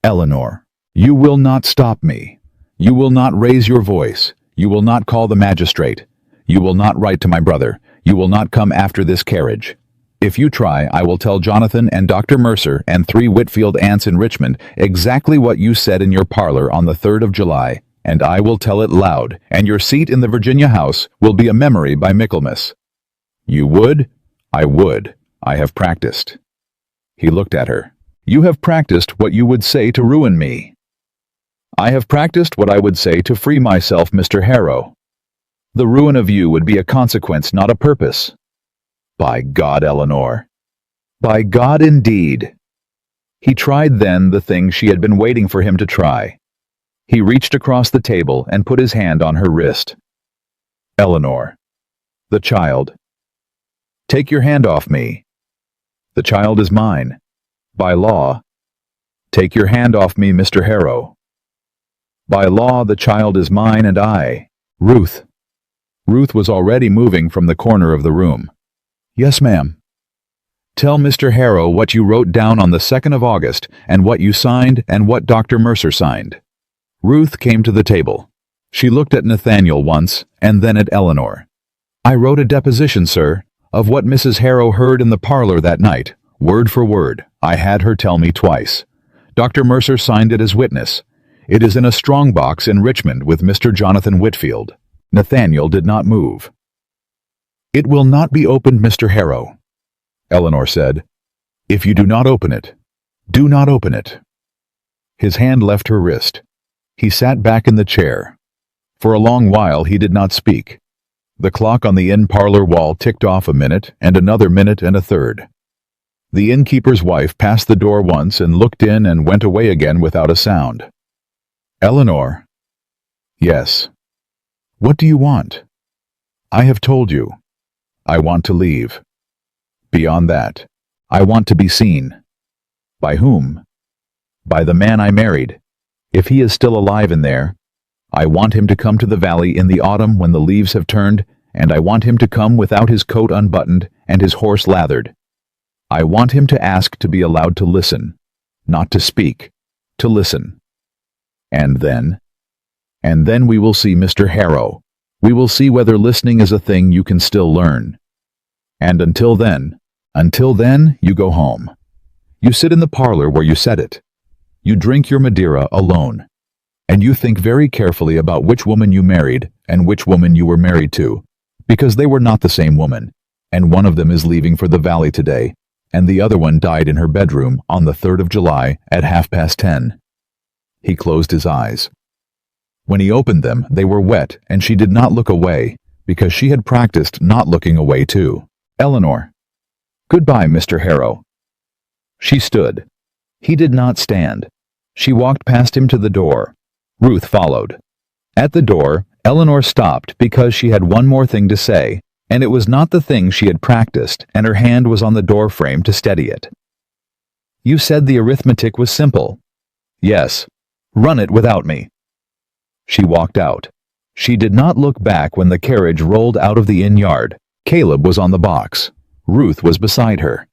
Eleanor, you will not stop me. You will not raise your voice. You will not call the magistrate. You will not write to my brother. You will not come after this carriage. If you try, I will tell Jonathan and Dr. Mercer and 3 Whitfield aunts in Richmond exactly what you said in your parlor on the 3rd of July, and I will tell it loud, and your seat in the Virginia House will be a memory by Michaelmas. You would? I would. I have practiced. He looked at her. You have practiced what you would say to ruin me. I have practiced what I would say to free myself, Mr. Harrow. The ruin of you would be a consequence, not a purpose. By God, Eleanor. By God, indeed. He tried then the thing she had been waiting for him to try. He reached across the table and put his hand on her wrist. Eleanor. The child. Take your hand off me. The child is mine. By law. Take your hand off me, Mr. Harrow. By law, the child is mine and I. Ruth. Ruth was already moving from the corner of the room. Yes, ma'am. Tell Mr. Harrow what you wrote down on the 2nd of August and what you signed and what Dr. Mercer signed. Ruth came to the table. She looked at Nathaniel once and then at Eleanor. I wrote a deposition, sir. Of what Mrs. Harrow heard in the parlor that night, word for word, I had her tell me twice. Dr. Mercer signed it as witness. It is in a strong box in Richmond with Mr. Jonathan Whitfield. Nathaniel did not move. "It will not be opened, Mr. Harrow," Eleanor said. "If you do not open it, do not open it." His hand left her wrist. He sat back in the chair. For a long while he did not speak. The clock on the inn parlor wall ticked off a minute and another minute and a third. The innkeeper's wife passed the door once and looked in and went away again without a sound. "Eleanor." "Yes." "What do you want?" "I have told you. I want to leave. Beyond that, I want to be seen." "By whom?" "By the man I married. If he is still alive in there, I want him to come to the valley in the autumn when the leaves have turned, and I want him to come without his coat unbuttoned and his horse lathered. I want him to ask to be allowed to listen, not to speak, to listen. And then we will see, Mr. Harrow. We will see whether listening is a thing you can still learn. And until then, you go home. You sit in the parlor where you said it. You drink your Madeira alone. And you think very carefully about which woman you married and which woman you were married to, because they were not the same woman, and one of them is leaving for the valley today, and the other one died in her bedroom on the 3rd of July at 10:30. He closed his eyes. When he opened them, they were wet, and she did not look away, because she had practiced not looking away too. "Eleanor." "Goodbye, Mr. Harrow." She stood. He did not stand. She walked past him to the door. Ruth followed. At the door, Eleanor stopped because she had one more thing to say, and it was not the thing she had practiced, and her hand was on the door frame to steady it. "You said the arithmetic was simple." "Yes. Run it without me." She walked out. She did not look back when the carriage rolled out of the inn yard. Caleb was on the box. Ruth was beside her.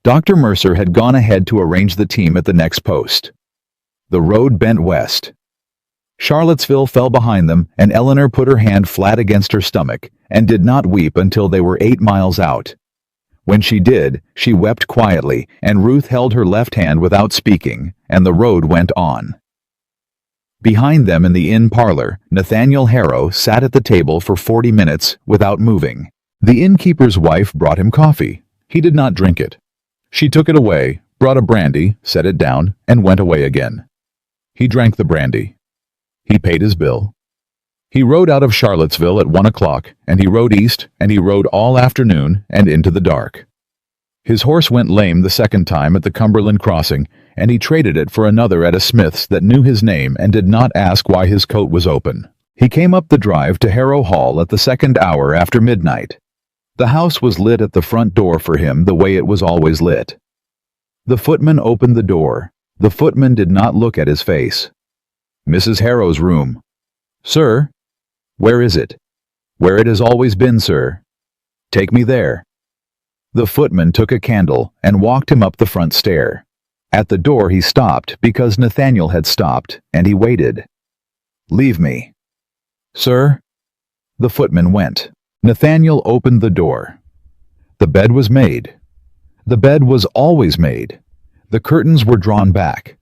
Dr. Mercer had gone ahead to arrange the team at the next post. The road bent west. Charlottesville fell behind them, and Eleanor put her hand flat against her stomach and did not weep until they were 8 miles out. When she did, she wept quietly, and Ruth held her left hand without speaking, and the road went on. Behind them in the inn parlor, Nathaniel Harrow sat at the table for 40 minutes without moving. The innkeeper's wife brought him coffee. He did not drink it. She took it away, brought a brandy, set it down, and went away again. He drank the brandy. He paid his bill. He rode out of Charlottesville at 1 o'clock, and he rode east, and he rode all afternoon and into the dark. His horse went lame the second time at the Cumberland crossing, and he traded it for another at a smith's that knew his name and did not ask why his coat was open. He came up the drive to Harrow Hall at the 2nd hour after midnight. The house was lit at the front door for him the way it was always lit. The footman opened the door. The footman did not look at his face. "Mrs. Harrow's room." "Sir?" "Where is it?" "Where it has always been, sir." "Take me there." The footman took a candle and walked him up the front stair. At the door he stopped because Nathaniel had stopped, and he waited. "Leave me." "Sir?" The footman went. Nathaniel opened the door. The bed was made. The bed was always made. The curtains were drawn back.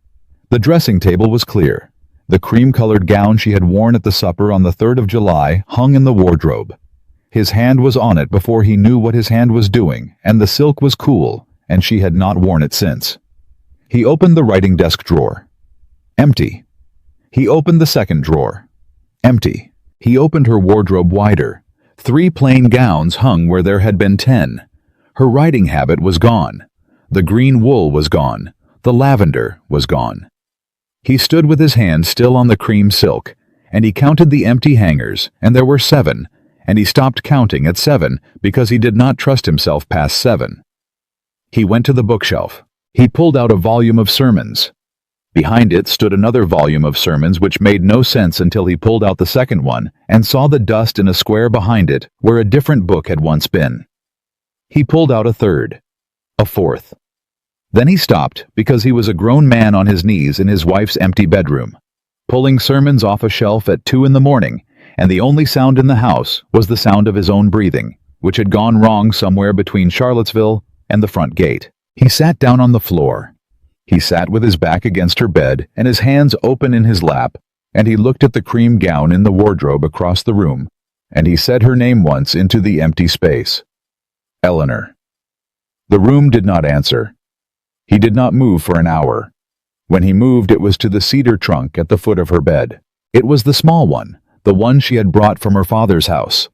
The dressing table was clear. The cream-colored gown she had worn at the supper on the 3rd of July hung in the wardrobe. His hand was on it before he knew what his hand was doing, and the silk was cool, and she had not worn it since. He opened the writing desk drawer. Empty. He opened the second drawer. Empty. He opened her wardrobe wider. 3 plain gowns hung where there had been 10. Her riding habit was gone. The green wool was gone. The lavender was gone. He stood with his hand still on the cream silk, and he counted the empty hangers, and there were 7, and he stopped counting at 7 because he did not trust himself past 7. He went to the bookshelf. He pulled out a volume of sermons. Behind it stood another volume of sermons which made no sense until he pulled out the second one and saw the dust in a square behind it where a different book had once been. He pulled out a third, a fourth. Then he stopped because he was a grown man on his knees in his wife's empty bedroom, pulling sermons off a shelf at 2 in the morning, and the only sound in the house was the sound of his own breathing, which had gone wrong somewhere between Charlottesville and the front gate. He sat down on the floor. He sat with his back against her bed and his hands open in his lap, and he looked at the cream gown in the wardrobe across the room, and he said her name once into the empty space. Eleanor. The room did not answer. He did not move for an hour. When he moved, it was to the cedar trunk at the foot of her bed. It was the small one, the one she had brought from her father's house.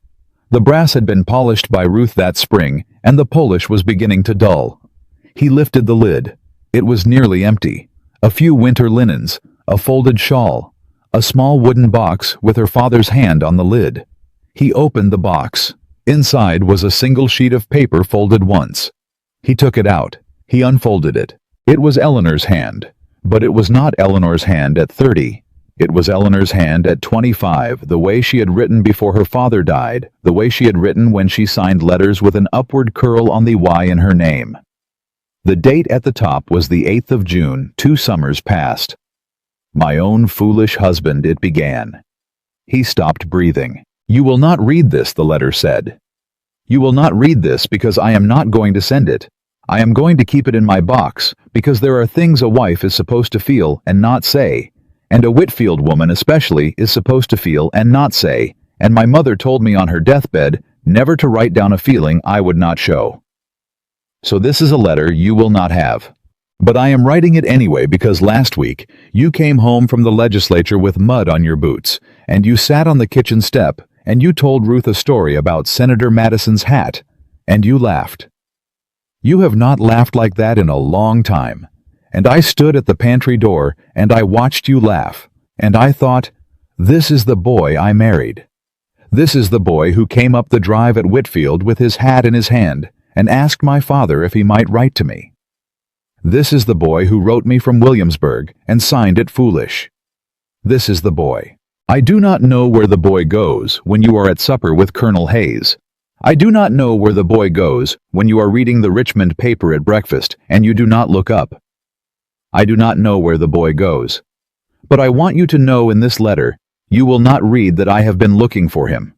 The brass had been polished by Ruth that spring, and the polish was beginning to dull. He lifted the lid. It was nearly empty. A few winter linens, a folded shawl, a small wooden box with her father's hand on the lid. He opened the box. Inside was a single sheet of paper folded once. He took it out. He unfolded it. It was Eleanor's hand. But it was not Eleanor's hand at 30. It was Eleanor's hand at 25, the way she had written before her father died, the way she had written when she signed letters with an upward curl on the Y in her name. The date at the top was the 8th of June, 2 summers past. My own foolish husband, it began. He stopped breathing. You will not read this, the letter said. You will not read this because I am not going to send it. I am going to keep it in my box because there are things a wife is supposed to feel and not say, and a Whitfield woman especially is supposed to feel and not say, and my mother told me on her deathbed never to write down a feeling I would not show. So this is a letter you will not have. But I am writing it anyway because last week you came home from the legislature with mud on your boots, and you sat on the kitchen step, and you told Ruth a story about Senator Madison's hat, and you laughed. You have not laughed like that in a long time, and I stood at the pantry door and I watched you laugh, and I thought, this is the boy I married. This is the boy who came up the drive at Whitfield with his hat in his hand and asked my father if he might write to me. This is the boy who wrote me from Williamsburg and signed it foolish. This is the boy. I do not know where the boy goes when you are at supper with Colonel Hayes. I do not know where the boy goes when you are reading the Richmond paper at breakfast and you do not look up. I do not know where the boy goes. But I want you to know in this letter, you will not read that I have been looking for him.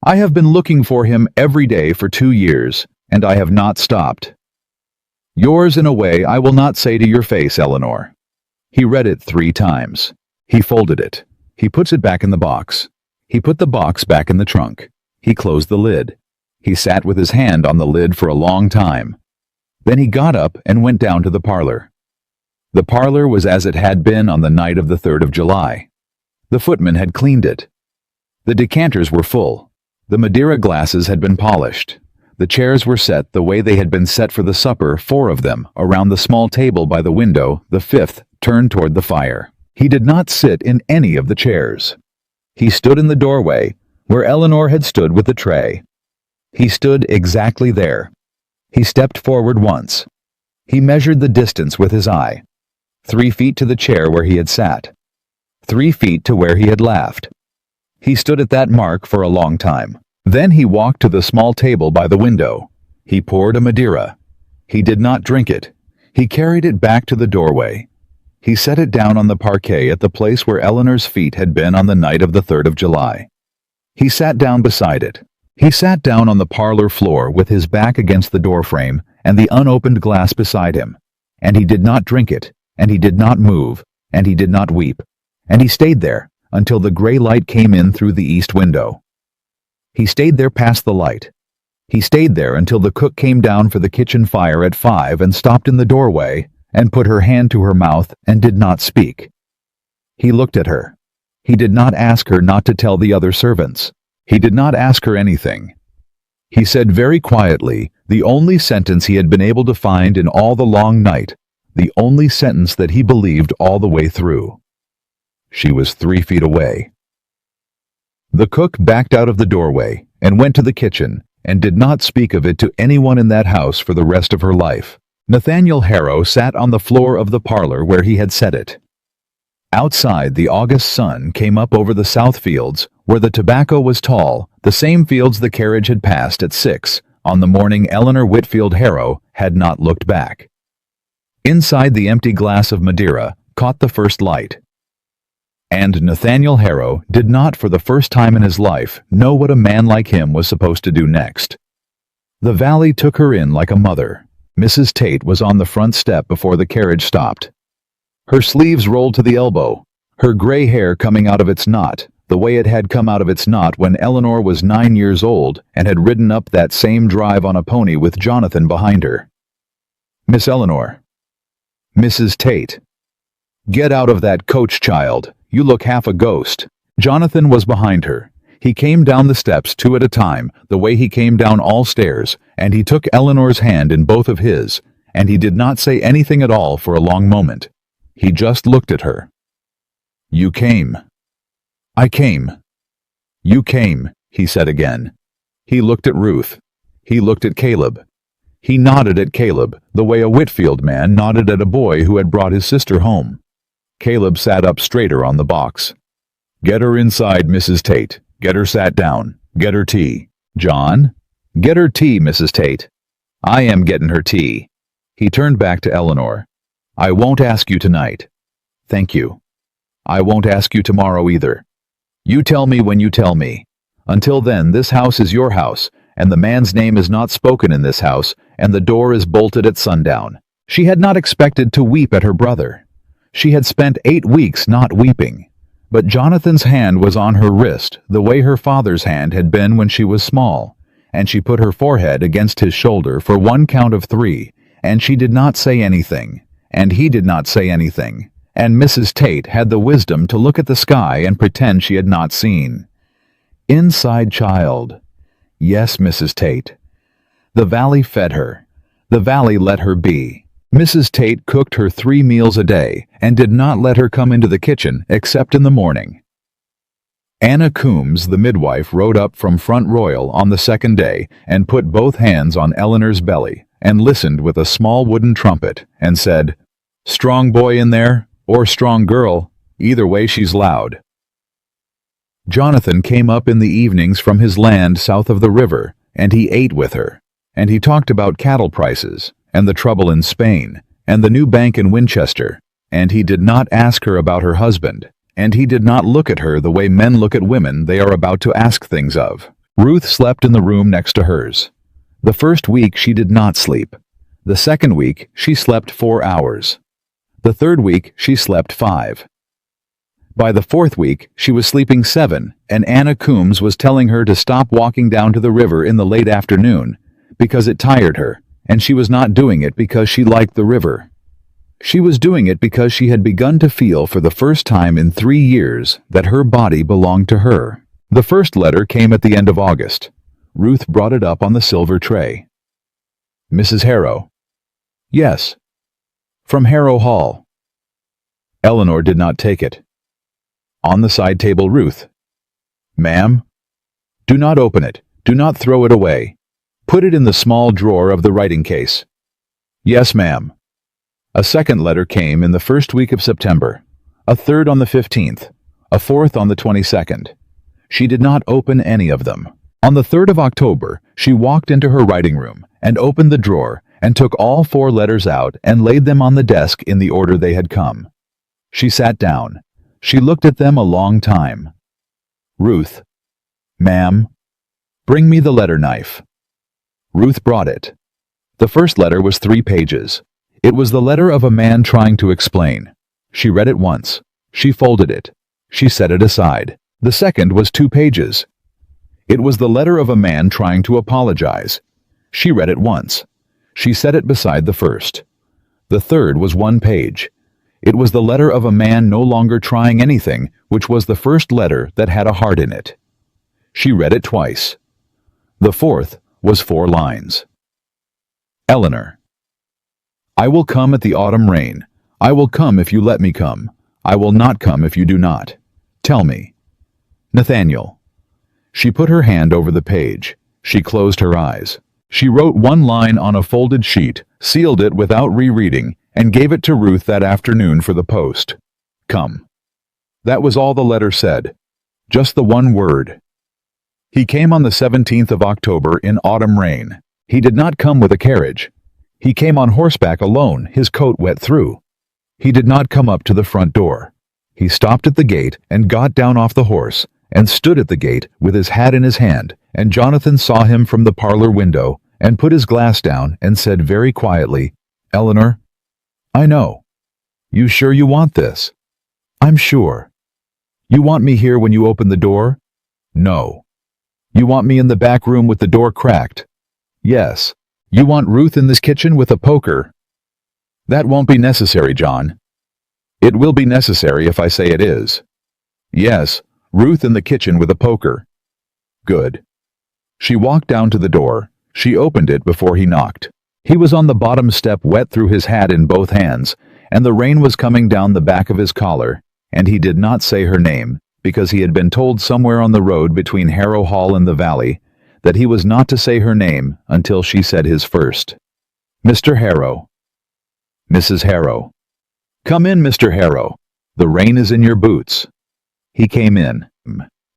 I have been looking for him every day for 2 years, and I have not stopped. Yours in a way I will not say to your face, Eleanor. He read it 3 times. He folded it. He puts it back in the box. He put the box back in the trunk. He closed the lid. He sat with his hand on the lid for a long time. Then he got up and went down to the parlor. The parlor was as it had been on the night of the 3rd of July. The footman had cleaned it. The decanters were full. The Madeira glasses had been polished. The chairs were set the way they had been set for the supper, 4 of them, around the small table by the window, the 5th turned toward the fire. He did not sit in any of the chairs. He stood in the doorway, where Eleanor had stood with the tray. He stood exactly there. He stepped forward once. He measured the distance with his eye. 3 feet to the chair where he had sat. 3 feet to where he had laughed. He stood at that mark for a long time. Then he walked to the small table by the window. He poured a Madeira. He did not drink it. He carried it back to the doorway. He set it down on the parquet at the place where Eleanor's feet had been on the night of the 3rd of July. He sat down beside it. He sat down on the parlor floor with his back against the doorframe and the unopened glass beside him. And he did not drink it, and he did not move, and he did not weep. And he stayed there until the gray light came in through the east window. He stayed there past the light. He stayed there until the cook came down for the kitchen fire at 5 and stopped in the doorway and put her hand to her mouth and did not speak. He looked at her. He did not ask her not to tell the other servants. He did not ask her anything. He said very quietly the only sentence he had been able to find in all the long night, the only sentence that he believed all the way through. She was 3 feet away. The cook backed out of the doorway and went to the kitchen and did not speak of it to anyone in that house for the rest of her life. Nathaniel Harrow sat on the floor of the parlor where he had set it. Outside, the August sun came up over the south fields where the tobacco was tall, the same fields the carriage had passed at 6 on the morning Eleanor Whitfield Harrow had not looked back. Inside, the empty glass of Madeira caught the first light. And Nathaniel Harrow did not for the first time in his life know what a man like him was supposed to do next. The valley took her in like a mother. Mrs. Tate was on the front step before the carriage stopped. Her sleeves rolled to the elbow, her gray hair coming out of its knot, the way it had come out of its knot when Eleanor was 9 years old and had ridden up that same drive on a pony with Jonathan behind her. "Miss Eleanor." "Mrs. Tate." "Get out of that coach, child. You look half a ghost." Jonathan was behind her. He came down the steps 2 at a time, the way he came down all stairs, and he took Eleanor's hand in both of his, and he did not say anything at all for a long moment. He just looked at her. "You came." "I came." "You came," he said again. He looked at Ruth. He looked at Caleb. He nodded at Caleb, the way a Whitfield man nodded at a boy who had brought his sister home. Caleb sat up straighter on the box. "Get her inside, Mrs. Tate. Get her sat down. Get her tea." "John?" "Get her tea, Mrs. Tate." "I am getting her tea." He turned back to Eleanor. "I won't ask you tonight." "Thank you." "I won't ask you tomorrow either. You tell me when you tell me. Until then, this house is your house, and the man's name is not spoken in this house, and the door is bolted at sundown." She had not expected to weep at her brother. She had spent 8 weeks not weeping. But Jonathan's hand was on her wrist, the way her father's hand had been when she was small, and she put her forehead against his shoulder for 1 count of 3, and she did not say anything, and he did not say anything, and Mrs. Tate had the wisdom to look at the sky and pretend she had not seen. Inside child. Yes, Mrs. Tate. The valley fed her. The valley let her be. Mrs. Tate cooked her 3 meals a day and did not let her come into the kitchen except in the morning. Anna Coombs, the midwife, rode up from Front Royal on the 2nd day and put both hands on Eleanor's belly and listened with a small wooden trumpet and said, "Strong boy in there, or strong girl, either way she's loud." Jonathan came up in the evenings from his land south of the river, and he ate with her, and he talked about cattle prices, and the trouble in Spain, and the new bank in Winchester, and he did not ask her about her husband, and he did not look at her the way men look at women they are about to ask things of. Ruth slept in the room next to hers. The first week she did not sleep. The second week she slept 4 hours. The third week she slept 5. By the 4th week she was sleeping 7, and Anna Coombs was telling her to stop walking down to the river in the late afternoon, because it tired her. And she was not doing it because she liked the river. She was doing it because she had begun to feel for the first time in 3 years that her body belonged to her. The first letter came at the end of August. Ruth brought it up on the silver tray. "Mrs. Harrow." "Yes." "From Harrow Hall." Eleanor did not take it. On the side table, Ruth. "Ma'am?" "Do not open it. Do not throw it away. Put it in the small drawer of the writing case." "Yes, ma'am." A second letter came in the first week of September, a third on the 15th, a fourth on the 22nd. She did not open any of them. On the 3rd of October, she walked into her writing room and opened the drawer and took all 4 letters out and laid them on the desk in the order they had come. She sat down. She looked at them a long time. "Ruth." "Ma'am." "Bring me the letter knife." Ruth brought it. The first letter was 3 pages. It was the letter of a man trying to explain. She read it once. She folded it. She set it aside. The second was 2 pages. It was the letter of a man trying to apologize. She read it once. She set it beside the first. The third was 1 page. It was the letter of a man no longer trying anything, which was the first letter that had a heart in it. She read it twice. The fourth was 4 lines. Eleanor. "I will come at the autumn rain. I will come if you let me come. I will not come if you do not. Tell me." Nathaniel. She put her hand over the page. She closed her eyes. She wrote 1 line on a folded sheet, sealed it without rereading, and gave it to Ruth that afternoon for the post. "Come." That was all the letter said. Just the 1 word. He came on the 17th of October in autumn rain. He did not come with a carriage. He came on horseback alone, his coat wet through. He did not come up to the front door. He stopped at the gate and got down off the horse and stood at the gate with his hat in his hand, and Jonathan saw him from the parlor window and put his glass down and said very quietly, "Eleanor, I know. You sure you want this?" "I'm sure." "You want me here when you open the door?" "No." "You want me in the back room with the door cracked?" "Yes." "You want Ruth in this kitchen with a poker?" "That won't be necessary, John." "It will be necessary if I say it is." "Yes, Ruth in the kitchen with a poker." "Good." She walked down to the door. She opened it before he knocked. He was on the bottom step, wet through his hat in both hands, and the rain was coming down the back of his collar, and he did not say her name, because he had been told somewhere on the road between Harrow Hall and the valley that he was not to say her name until she said his first. "Mr. Harrow." "Mrs. Harrow." "Come in, Mr. Harrow. The rain is in your boots." He came in.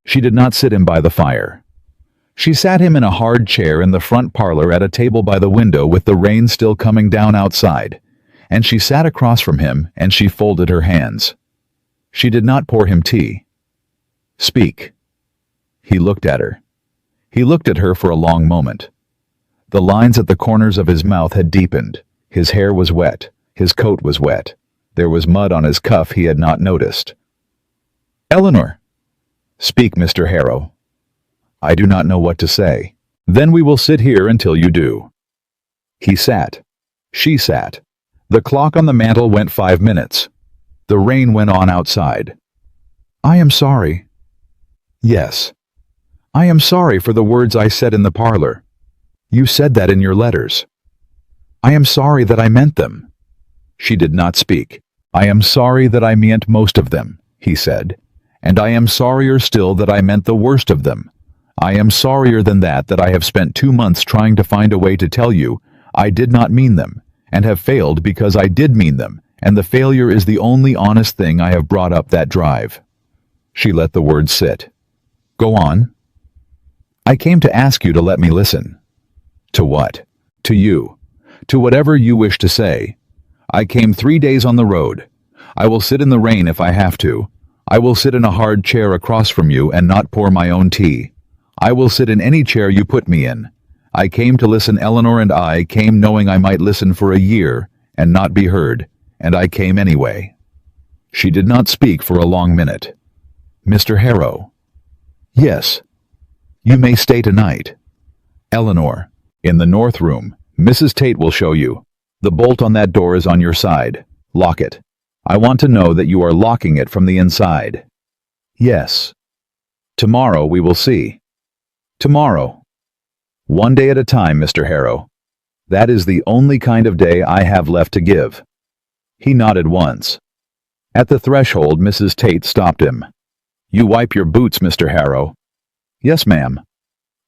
She did not sit him by the fire. She sat him in a hard chair in the front parlor at a table by the window with the rain still coming down outside, and she sat across from him and she folded her hands. She did not pour him tea. "Speak." He looked at her. He looked at her for a long moment. The lines at the corners of his mouth had deepened. His hair was wet. His coat was wet. There was mud on his cuff he had not noticed. "Eleanor." "Speak, Mr. Harrow." "I do not know what to say." "Then we will sit here until you do." He sat. She sat. The clock on the mantel went 5 minutes. The rain went on outside. "I am sorry." "Yes." "I am sorry for the words I said in the parlor." "You said that in your letters." "I am sorry that I meant them." She did not speak. "I am sorry that I meant most of them," he said, "and I am sorrier still that I meant the worst of them. I am sorrier than that I have spent 2 months trying to find a way to tell you I did not mean them, and have failed because I did mean them, and the failure is the only honest thing I have brought up that drive." She let the words sit. "Go on." "I came to ask you to let me listen." "To what?" "To you. To whatever you wish to say. I came 3 days on the road. I will sit in the rain if I have to. I will sit in a hard chair across from you and not pour my own tea. I will sit in any chair you put me in. I came to listen. Eleanor and I came knowing I might listen for a year and not be heard, and I came anyway." She did not speak for a long minute. "Mr. Harrow." "Yes." "You may stay tonight." "Eleanor." "In the north room. Mrs. Tate will show you. The bolt on that door is on your side. Lock it. I want to know that you are locking it from the inside." "Yes." "Tomorrow we will see." "Tomorrow." "One day at a time, Mr. Harrow. That is the only kind of day I have left to give." He nodded once. At the threshold, Mrs. Tate stopped him. "You wipe your boots, Mr. Harrow." "Yes, ma'am."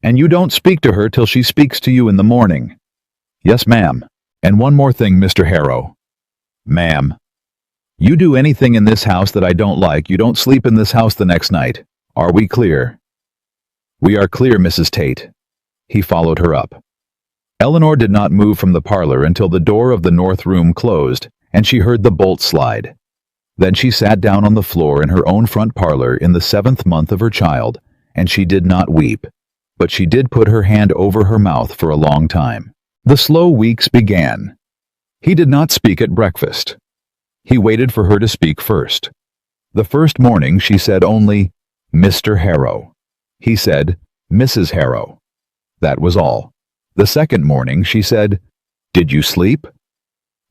"And you don't speak to her till she speaks to you in the morning." "Yes, ma'am. And one more thing, Mr. Harrow." "Ma'am." "You do anything in this house that I don't like, you don't sleep in this house the next night. Are we clear?" "We are clear, Mrs. Tate." He followed her up. Eleanor did not move from the parlor until the door of the north room closed, and she heard the bolt slide. Then she sat down on the floor in her own front parlor in the 7th month of her child, and she did not weep, but she did put her hand over her mouth for a long time. The slow weeks began. He did not speak at breakfast. He waited for her to speak first. The first morning she said only, "Mr. Harrow." He said, "Mrs. Harrow." That was all. The second morning she said, "Did you sleep?"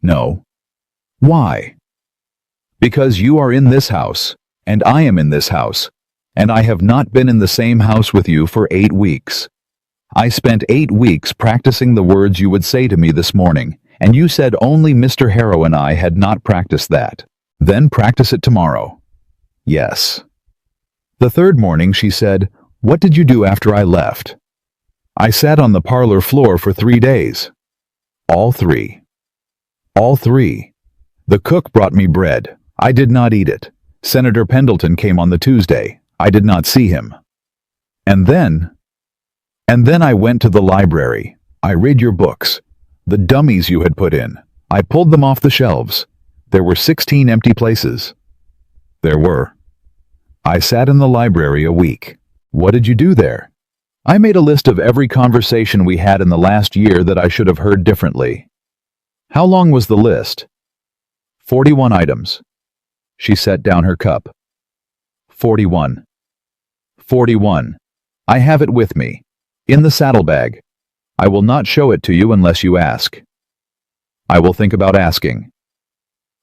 "No." "Why?" "Because you are in this house, and I am in this house, and I have not been in the same house with you for 8 weeks. I spent 8 weeks practicing the words you would say to me this morning, and you said only Mr. Harrow and I had not practiced that. Then practice it tomorrow." "Yes." The third morning she said, "What did you do after I left?" "I sat on the parlor floor for 3 days." "All 3?" "All 3. The cook brought me bread. I did not eat it. Senator Pendleton came on the Tuesday. I did not see him. And then I went to the library. I read your books. The dummies you had put in. I pulled them off the shelves. There were 16 empty places." There were. I sat in the library a week. What did you do there? I made a list of every conversation we had in the last year that I should have heard differently. How long was the list? 41 items. She set down her cup. 41. 41. I have it with me. In the saddlebag. I will not show it to you unless you ask. I will think about asking.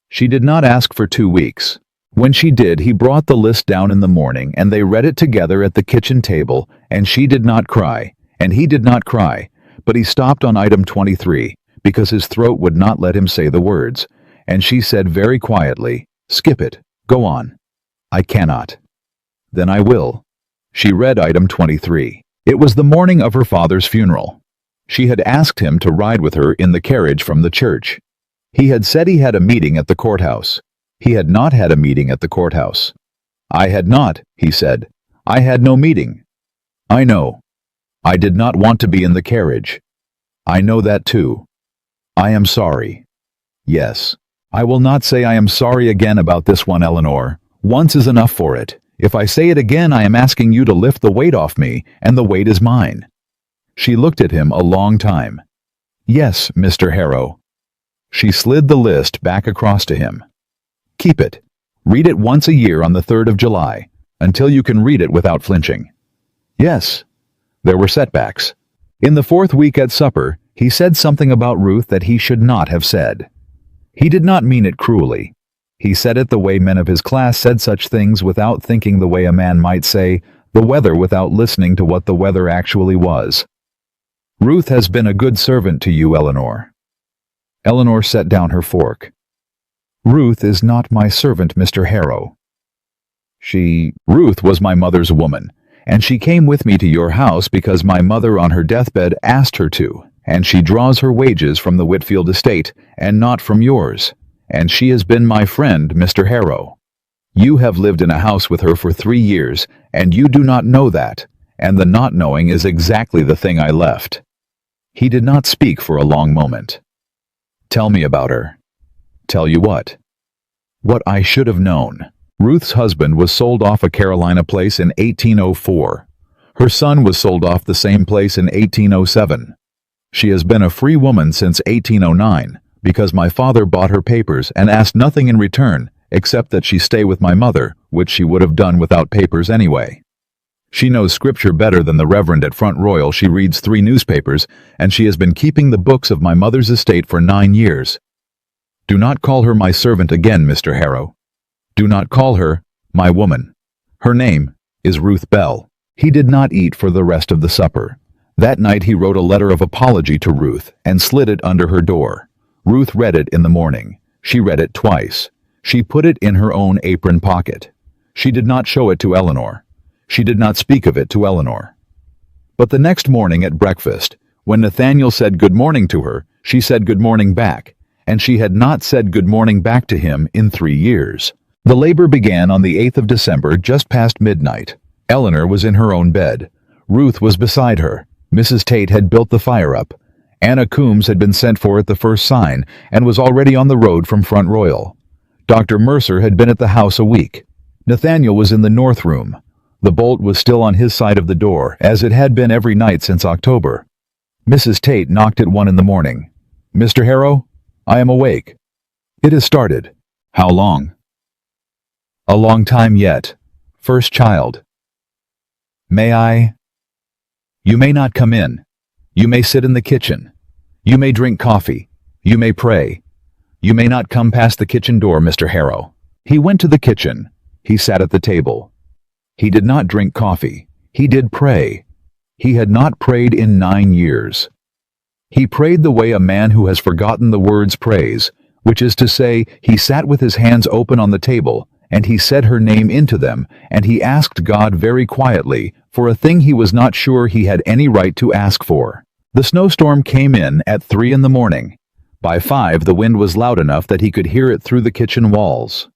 She did not ask for 2 weeks. When she did, he brought the list down in the morning, and they read it together at the kitchen table, and she did not cry, and he did not cry, but he stopped on item 23, because his throat would not let him say the words, and she said very quietly, "Skip it, go on." "I cannot." "Then I will." She read item 23. It was the morning of her father's funeral. She had asked him to ride with her in the carriage from the church. He had said he had a meeting at the courthouse. He had not had a meeting at the courthouse. "I had not," he said. "I had no meeting." "I know. I did not want to be in the carriage." "I know that too." "I am sorry." "Yes. I will not say I am sorry again about this one, Eleanor. Once is enough for it. If I say it again, I am asking you to lift the weight off me, and the weight is mine." She looked at him a long time. "Yes, Mr. Harrow." She slid the list back across to him. "Keep it. Read it once a year on the 3rd of July, until you can read it without flinching." Yes. There were setbacks. In the 4th week at supper, he said something about Ruth that he should not have said. He did not mean it cruelly. He said it the way men of his class said such things, without thinking, the way a man might say the weather without listening to what the weather actually was. "Ruth has been a good servant to you, Eleanor." Eleanor set down her fork. "Ruth is not my servant, Mr. Harrow." Ruth was my mother's woman, and she came with me to your house because my mother on her deathbed asked her to, and she draws her wages from the Whitfield estate, and not from yours, and she has been my friend, Mr. Harrow. You have lived in a house with her for 3 years, and you do not know that, and the not knowing is exactly the thing I left." He did not speak for a long moment. "Tell me about her." "Tell you what?" "What I should have known. Ruth's husband was sold off a Carolina place in 1804. Her son was sold off the same place in 1807. She has been a free woman since 1809, because my father bought her papers and asked nothing in return except that she stay with my mother, which she would have done without papers anyway. She knows scripture better than the Reverend at Front Royal. She reads 3 newspapers, and she has been keeping the books of my mother's estate for 9 years. Do not call her my servant again, Mr. Harrow. Do not call her my woman. Her name is Ruth Bell." He did not eat for the rest of the supper. That night he wrote a letter of apology to Ruth and slid it under her door. Ruth read it in the morning. She read it twice. She put it in her own apron pocket. She did not show it to Eleanor. She did not speak of it to Eleanor. But the next morning at breakfast, when Nathaniel said good morning to her, she said good morning back, and she had not said good morning back to him in 3 years. The labor began on the 8th of December, just past midnight. Eleanor was in her own bed. Ruth was beside her. Mrs. Tate had built the fire up. Anna Coombs had been sent for at the first sign and was already on the road from Front Royal. Dr. Mercer had been at the house a week. Nathaniel was in the north room. The bolt was still on his side of the door, as it had been every night since October. Mrs. Tate knocked at 1 in the morning. "Mr. Harrow, I am awake." "It has started." "How long?" "A long time yet. First child." "May I?" "You may not come in. You may sit in the kitchen. You may drink coffee. You may pray. You may not come past the kitchen door, Mr. Harrow." He went to the kitchen. He sat at the table. He did not drink coffee. He did pray. He had not prayed in 9 years. He prayed the way a man who has forgotten the words prays, which is to say, he sat with his hands open on the table, and he said her name into them, and he asked God very quietly for a thing he was not sure he had any right to ask for. The snowstorm came in at 3 in the morning. By 5, the wind was loud enough that he could hear it through the kitchen walls.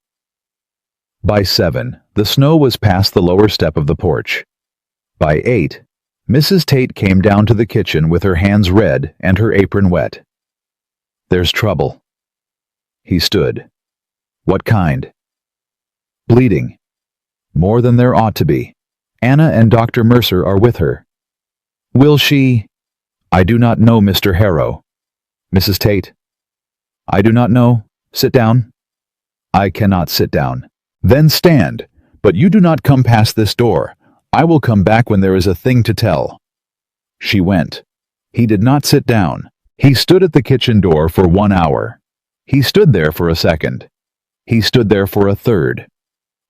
By 7, the snow was past the lower step of the porch. By 8, Mrs. Tate came down to the kitchen with her hands red and her apron wet. "There's trouble." He stood. "What kind?" bleeding. More than there ought to be. Anna and Dr. Mercer are with her. Will she? I do not know, Mr. Harrow. Mrs. Tate. I do not know. Sit down. I cannot sit down. Then stand, but you do not come past this door. I will come back when there is a thing to tell. She went. He did not sit down. He stood at the kitchen door for 1 hour. He stood there for a second. He stood there for a third.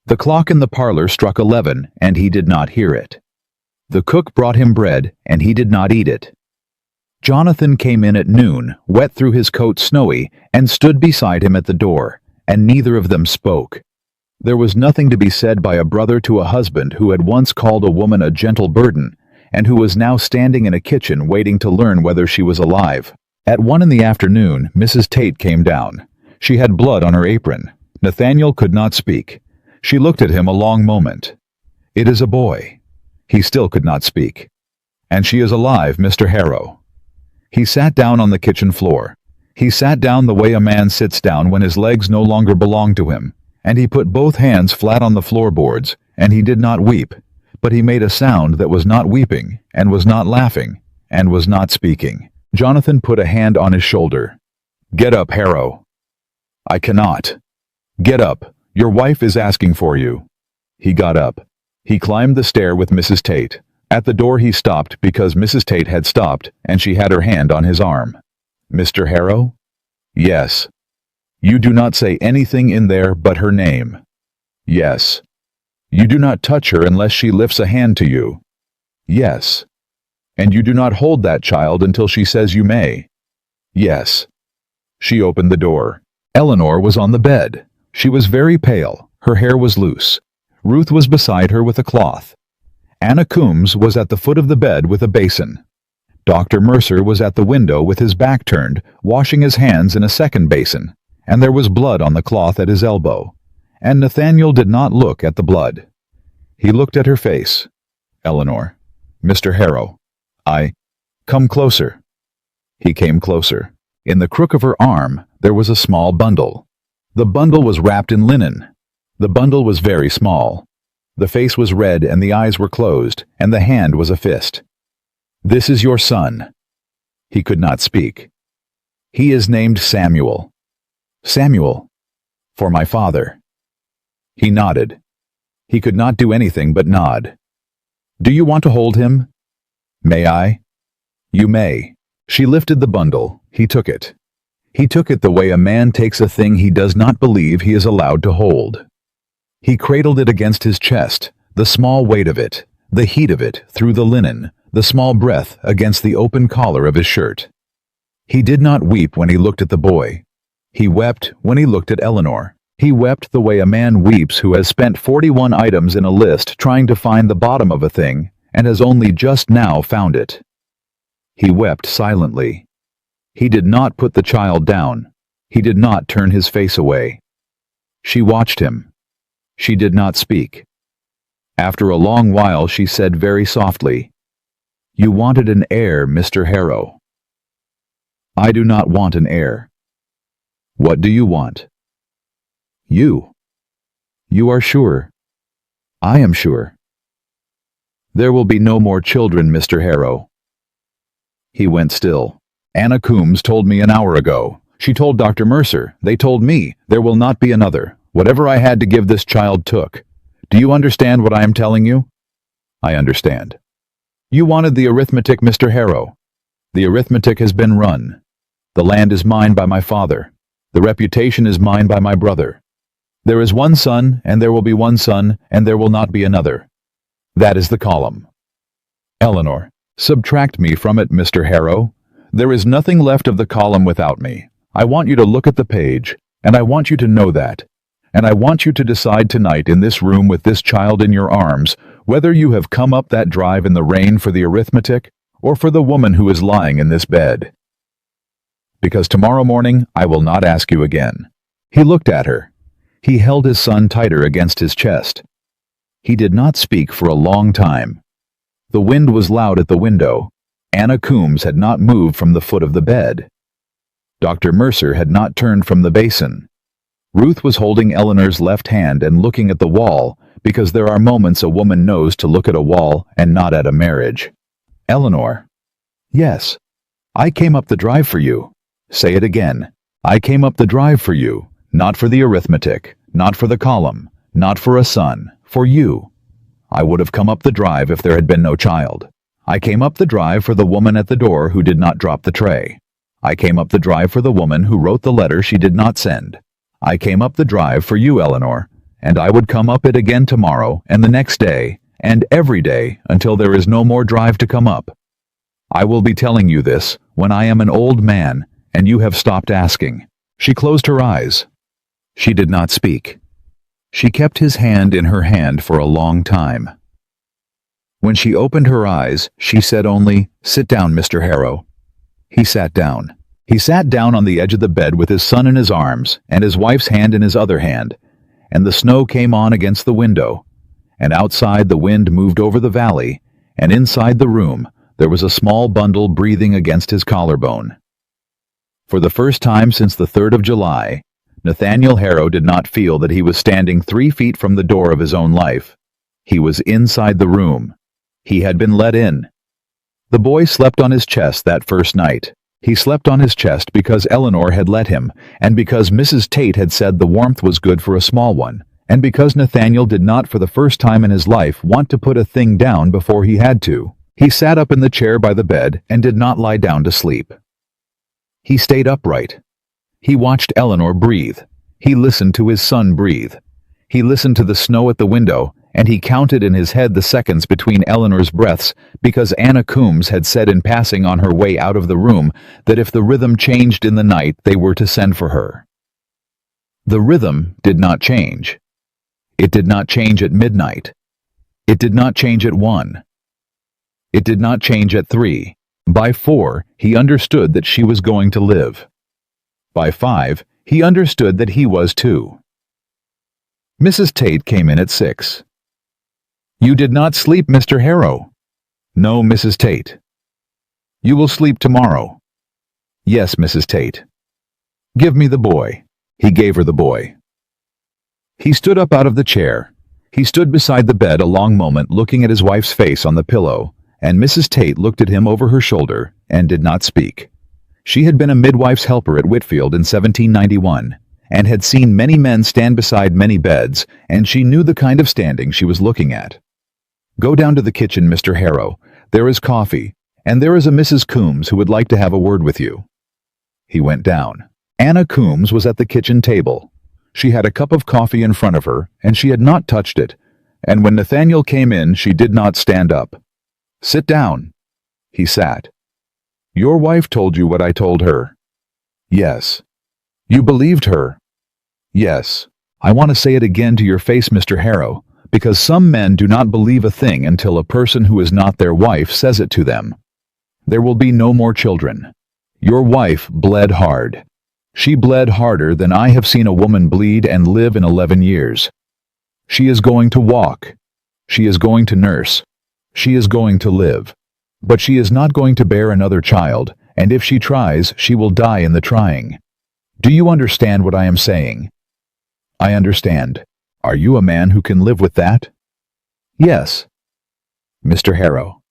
The clock in the parlor struck 11, and he did not hear it. The cook brought him bread, and he did not eat it. Jonathan came in at noon, wet through his coat snowy, and stood beside him at the door, and neither of them spoke. There was nothing to be said by a brother to a husband who had once called a woman a gentle burden, and who was now standing in a kitchen waiting to learn whether she was alive. At 1 in the afternoon, Mrs. Tate came down. She had blood on her apron. Nathaniel could not speak. She looked at him a long moment. It is a boy. He still could not speak. And she is alive, Mr. Harrow. He sat down on the kitchen floor. He sat down the way a man sits down when his legs no longer belong to him, and he put both hands flat on the floorboards, and he did not weep, but he made a sound that was not weeping, and was not laughing, and was not speaking. Jonathan put a hand on his shoulder. Get up, Harrow. I cannot. Get up. Your wife is asking for you. He got up. He climbed the stair with Mrs. Tate. At the door he stopped because Mrs. Tate had stopped, and she had her hand on his arm. Mr. Harrow? Yes. You do not say anything in there but her name. Yes. You do not touch her unless she lifts a hand to you. Yes. And you do not hold that child until she says you may. Yes. She opened the door. Eleanor was on the bed. She was very pale. Her hair was loose. Ruth was beside her with a cloth. Anna Coombs was at the foot of the bed with a basin. Dr. Mercer was at the window with his back turned, washing his hands in a second basin, and there was blood on the cloth at his elbow. And Nathaniel did not look at the blood. He looked at her face. Eleanor. Mr. Harrow. Come closer. He came closer. In the crook of her arm there was a small bundle. The bundle was wrapped in linen. The bundle was very small. The face was red and the eyes were closed, and the hand was a fist. This is your son. He could not speak. He is named Samuel. Samuel. For my father. He nodded. He could not do anything but nod. Do you want to hold him? May I? You may. She lifted the bundle. He took it. He took it the way a man takes a thing he does not believe he is allowed to hold. He cradled it against his chest, the small weight of it, the heat of it through the linen, the small breath against the open collar of his shirt. He did not weep when he looked at the boy. He wept when he looked at Eleanor. He wept the way a man weeps who has spent 41 items in a list trying to find the bottom of a thing and has only just now found it. He wept silently. He did not put the child down. He did not turn his face away. She watched him. She did not speak. After a long while she said very softly, You wanted an heir, Mr. Harrow. I do not want an heir. What do you want? You. You are sure. I am sure. There will be no more children, Mr. Harrow. He went still. Anna Coombs told me an hour ago. She told Dr. Mercer. They told me there will not be another. Whatever I had to give this child took. Do you understand what I am telling you? I understand. You wanted the arithmetic, Mr. Harrow. The arithmetic has been run. The land is mine by my father. The reputation is mine by my brother. There is one son, and there will be one son, and there will not be another. That is the column. Eleanor, subtract me from it, Mr. Harrow. There is nothing left of the column without me. I want you to look at the page, and I want you to know that. And I want you to decide tonight in this room with this child in your arms whether you have come up that drive in the rain for the arithmetic or for the woman who is lying in this bed. Because tomorrow morning I will not ask you again. He looked at her. He held his son tighter against his chest. He did not speak for a long time. The wind was loud at the window. Anna Coombs had not moved from the foot of the bed. Dr. Mercer had not turned from the basin. Ruth was holding Eleanor's left hand and looking at the wall, because there are moments a woman knows to look at a wall and not at a marriage. Eleanor. Yes. I came up the drive for you. Say it again. I came up the drive for you, not for the arithmetic, not for the column, not for a son, for you. I would have come up the drive if there had been no child. I came up the drive for the woman at the door who did not drop the tray. I came up the drive for the woman who wrote the letter she did not send. I came up the drive for you, Eleanor, and I would come up it again tomorrow and the next day and every day until there is no more drive to come up. I will be telling you this when I am an old man and you have stopped asking. She closed her eyes. She did not speak. She kept his hand in her hand for a long time. When she opened her eyes, she said only, "Sit down, Mr. Harrow." He sat down. He sat down on the edge of the bed with his son in his arms and his wife's hand in his other hand, and the snow came on against the window, and outside the wind moved over the valley, and inside the room there was a small bundle breathing against his collarbone. For the first time since the 3rd of July, Nathaniel Harrow did not feel that he was standing 3 feet from the door of his own life. He was inside the room. He had been let in. The boy slept on his chest that first night. He slept on his chest because Eleanor had let him, and because Mrs. Tate had said the warmth was good for a small one, and because Nathaniel did not for the first time in his life want to put a thing down before he had to. He sat up in the chair by the bed and did not lie down to sleep. He stayed upright. He watched Eleanor breathe. He listened to his son breathe. He listened to the snow at the window, and he counted in his head the seconds between Eleanor's breaths because Anna Coombs had said in passing on her way out of the room that if the rhythm changed in the night they were to send for her. The rhythm did not change. It did not change at midnight. It did not change at 1. It did not change at 3. By 4, he understood that she was going to live. By 5, he understood that he was too. Mrs. Tate came in at 6. "You did not sleep, Mr. Harrow." "No, Mrs. Tate." "You will sleep tomorrow." "Yes, Mrs. Tate." "Give me the boy." He gave her the boy. He stood up out of the chair. He stood beside the bed a long moment looking at his wife's face on the pillow, and Mrs. Tate looked at him over her shoulder and did not speak. She had been a midwife's helper at Whitfield in 1791, and had seen many men stand beside many beds, and she knew the kind of standing she was looking at. "Go down to the kitchen, Mr. Harrow. There is coffee, and there is a Mrs. Coombs who would like to have a word with you." He went down. Anna Coombs was at the kitchen table. She had a cup of coffee in front of her, and she had not touched it, and when Nathaniel came in she did not stand up. "Sit down." He sat. "Your wife told you what I told her." "Yes." "You believed her." "Yes. I want to say it again to your face, Mr. Harrow, because some men do not believe a thing until a person who is not their wife says it to them. There will be no more children. Your wife bled hard. She bled harder than I have seen a woman bleed and live in 11 years. She is going to walk. She is going to nurse. She is going to live. But she is not going to bear another child, and if she tries, she will die in the trying. Do you understand what I am saying?" "I understand. Are you a man who can live with that?" "Yes." "Mr. Harrow?"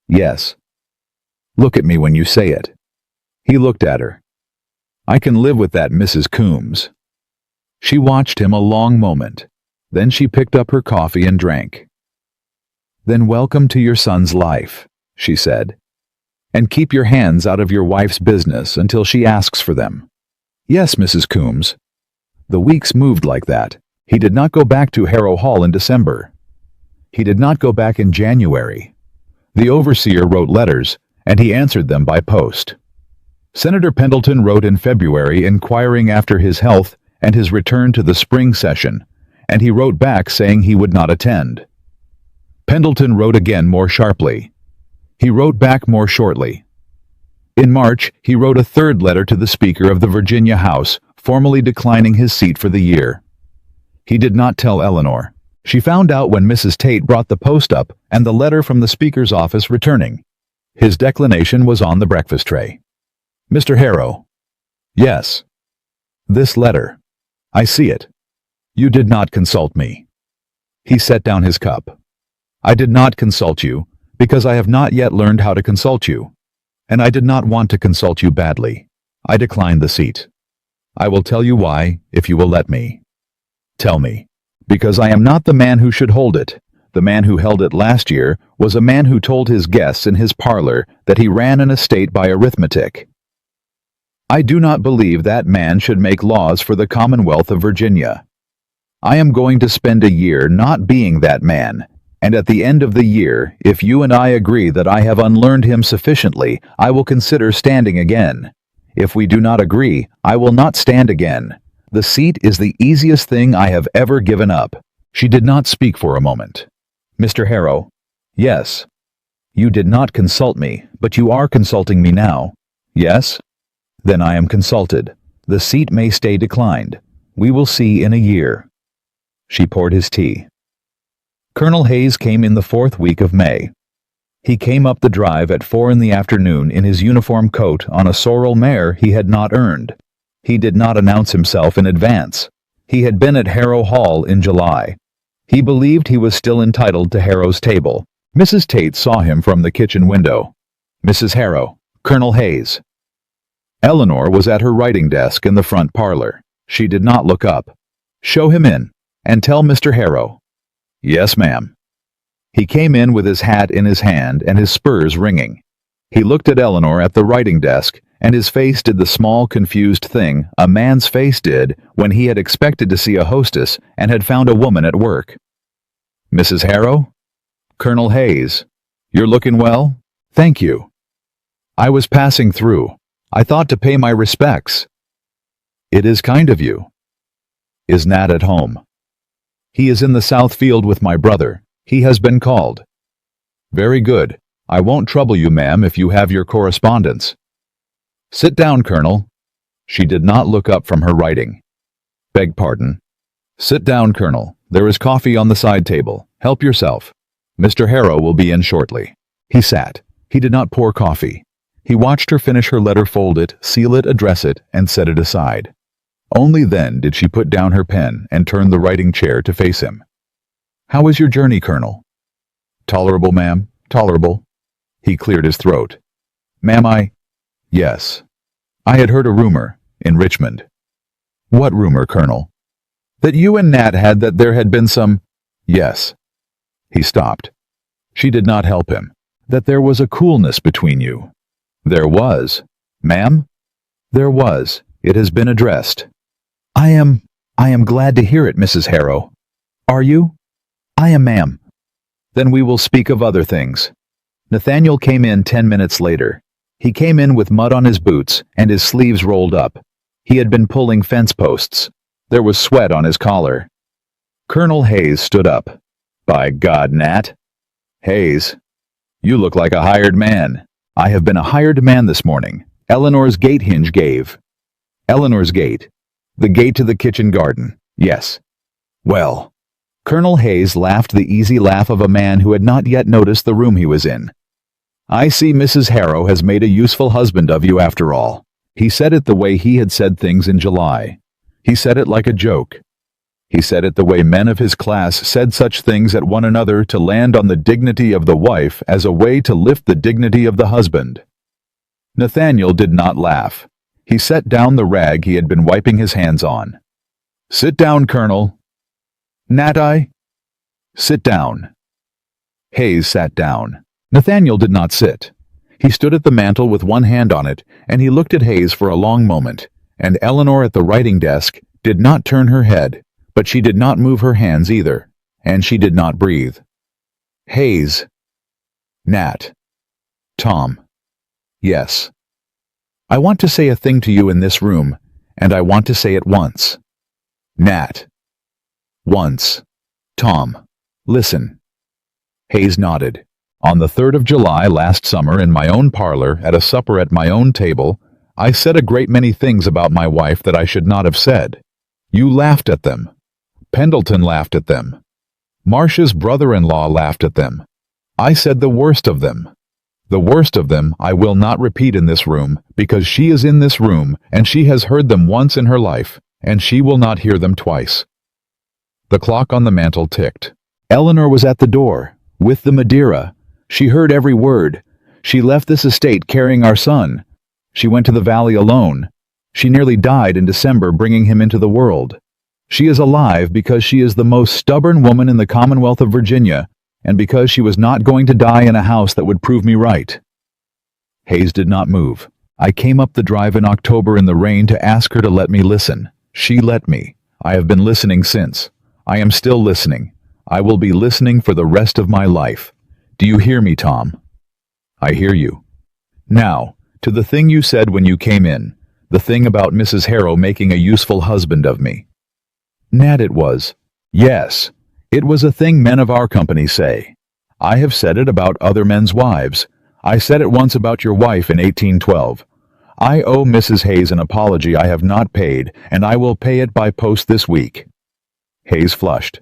"Yes." "Look at me when you say it." He looked at her. "I can live with that, Mrs. Coombs." She watched him a long moment. Then she picked up her coffee and drank. "Then welcome to your son's life," she said. "And keep your hands out of your wife's business until she asks for them." "Yes, Mrs. Coombs." The weeks moved like that. He did not go back to Harrow Hall in December. He did not go back in January. The overseer wrote letters, and he answered them by post. Senator Pendleton wrote in February inquiring after his health and his return to the spring session, and he wrote back saying he would not attend. Pendleton wrote again more sharply. He wrote back more shortly. In March, he wrote a third letter to the Speaker of the Virginia House, formally declining his seat for the year. He did not tell Eleanor. She found out when Mrs. Tate brought the post up and the letter from the Speaker's office returning. His declination was on the breakfast tray. "Mr. Harrow." "Yes." "This letter." I see it. You did not consult me. He set down his cup. I did not consult you, because I have not yet learned how to consult you. And I did not want to consult you badly. I declined the seat. I will tell you why, if you will let me. Tell me. Because I am not the man who should hold it. The man who held it last year was a man who told his guests in his parlor that he ran an estate by arithmetic. I do not believe that man should make laws for the Commonwealth of Virginia. I am going to spend a year not being that man, and at the end of the year, if you and I agree that I have unlearned him sufficiently, I will consider standing again. If we do not agree, I will not stand again. The seat is the easiest thing I have ever given up. She did not speak for a moment. Mr. Harrow. Yes. You did not consult me, but you are consulting me now. Yes? Then I am consulted. The seat may stay declined. We will see in a year. She poured his tea. Colonel Hayes came in the 4th week of May. He came up the drive at 4 in the afternoon in his uniform coat on a sorrel mare he had not earned. He did not announce himself in advance. He had been at Harrow Hall in July. He believed he was still entitled to Harrow's table. Mrs. Tate saw him from the kitchen window. Mrs. Harrow, Colonel Hayes. Eleanor was at her writing desk in the front parlor. She did not look up. Show him in, and tell Mr. Harrow. Yes, ma'am. He came in with his hat in his hand and his spurs ringing. He looked at Eleanor at the writing desk, and his face did the small, confused thing a man's face did when he had expected to see a hostess and had found a woman at work. Mrs. Harrow? Colonel Hayes. You're looking well? Thank you. I was passing through. I thought to pay my respects. It is kind of you. Is Nat at home? He is in the south field with my brother. He has been called. Very good. I won't trouble you, ma'am, if you have your correspondence. Sit down, Colonel. She did not look up from her writing. Beg pardon. Sit down, Colonel. There is coffee on the side table. Help yourself. Mr. Harrow will be in shortly. He sat. He did not pour coffee. He watched her finish her letter, fold it, seal it, address it, and set it aside. Only then did she put down her pen and turn the writing chair to face him. How was your journey, Colonel? Tolerable, ma'am, tolerable. He cleared his throat. Ma'am, Yes. I had heard a rumor, in Richmond. What rumor, Colonel? That you and Nat had that there had been some... Yes. He stopped. She did not help him. That there was a coolness between you. There was. Ma'am? There was. It has been addressed. I am glad to hear it, Mrs. Harrow. Are you? I am, ma'am. Then we will speak of other things. Nathaniel came in 10 minutes later. He came in with mud on his boots and his sleeves rolled up. He had been pulling fence posts. There was sweat on his collar. Colonel Hayes stood up. By God, Nat. Hayes, you look like a hired man. I have been a hired man this morning. Eleanor's gate hinge gave. Eleanor's gate. The gate to the kitchen garden. Yes. Well. Colonel Hayes laughed the easy laugh of a man who had not yet noticed the room he was in. I see Mrs. Harrow has made a useful husband of you after all. He said it the way he had said things in July. He said it like a joke. He said it the way men of his class said such things at one another to land on the dignity of the wife as a way to lift the dignity of the husband. Nathaniel did not laugh. He set down the rag he had been wiping his hands on. Sit down, Colonel. Nat, sit down. Hayes sat down. Nathaniel did not sit. He stood at the mantel with one hand on it, and he looked at Hayes for a long moment, and Eleanor at the writing desk did not turn her head, but she did not move her hands either, and she did not breathe. Hayes. Nat. Tom. Yes. I want to say a thing to you in this room, and I want to say it once. Nat. Once. Tom. Listen. Hayes nodded. On the 3rd of July last summer in my own parlor at a supper at my own table, I said a great many things about my wife that I should not have said. You laughed at them. Pendleton laughed at them. Marcia's brother-in-law laughed at them. I said the worst of them. The worst of them I will not repeat in this room, because she is in this room and she has heard them once in her life, and she will not hear them twice. The clock on the mantel ticked. Eleanor was at the door, with the Madeira. She heard every word. She left this estate carrying our son. She went to the valley alone. She nearly died in December bringing him into the world. She is alive because she is the most stubborn woman in the Commonwealth of Virginia, and because she was not going to die in a house that would prove me right. Hayes did not move. I came up the drive in October in the rain to ask her to let me listen. She let me. I have been listening since. I am still listening. I will be listening for the rest of my life. Do you hear me, Tom? I hear you. Now, to the thing you said when you came in, the thing about Mrs. Harrow making a useful husband of me. Nat, it was. Yes, it was a thing men of our company say. I have said it about other men's wives. I said it once about your wife in 1812. I owe Mrs. Hayes an apology I have not paid, and I will pay it by post this week. Hayes flushed.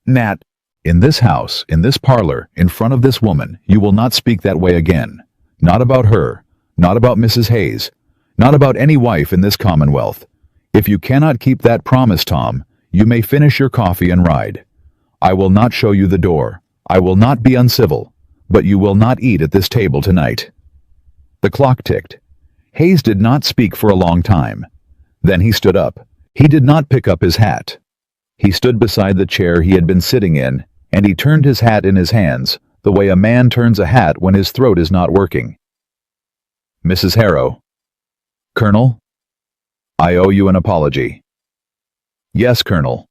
Nat, in this house, in this parlor, in front of this woman, you will not speak that way again. Not about her, not about Mrs. Hayes, not about any wife in this Commonwealth. If you cannot keep that promise, Tom, you may finish your coffee and ride. I will not show you the door. I will not be uncivil, but you will not eat at this table tonight. The clock ticked. Hayes did not speak for a long time. Then he stood up. He did not pick up his hat. He stood beside the chair he had been sitting in, and he turned his hat in his hands, the way a man turns a hat when his throat is not working. Mrs. Harrow. Colonel? I owe you an apology. Yes, Colonel.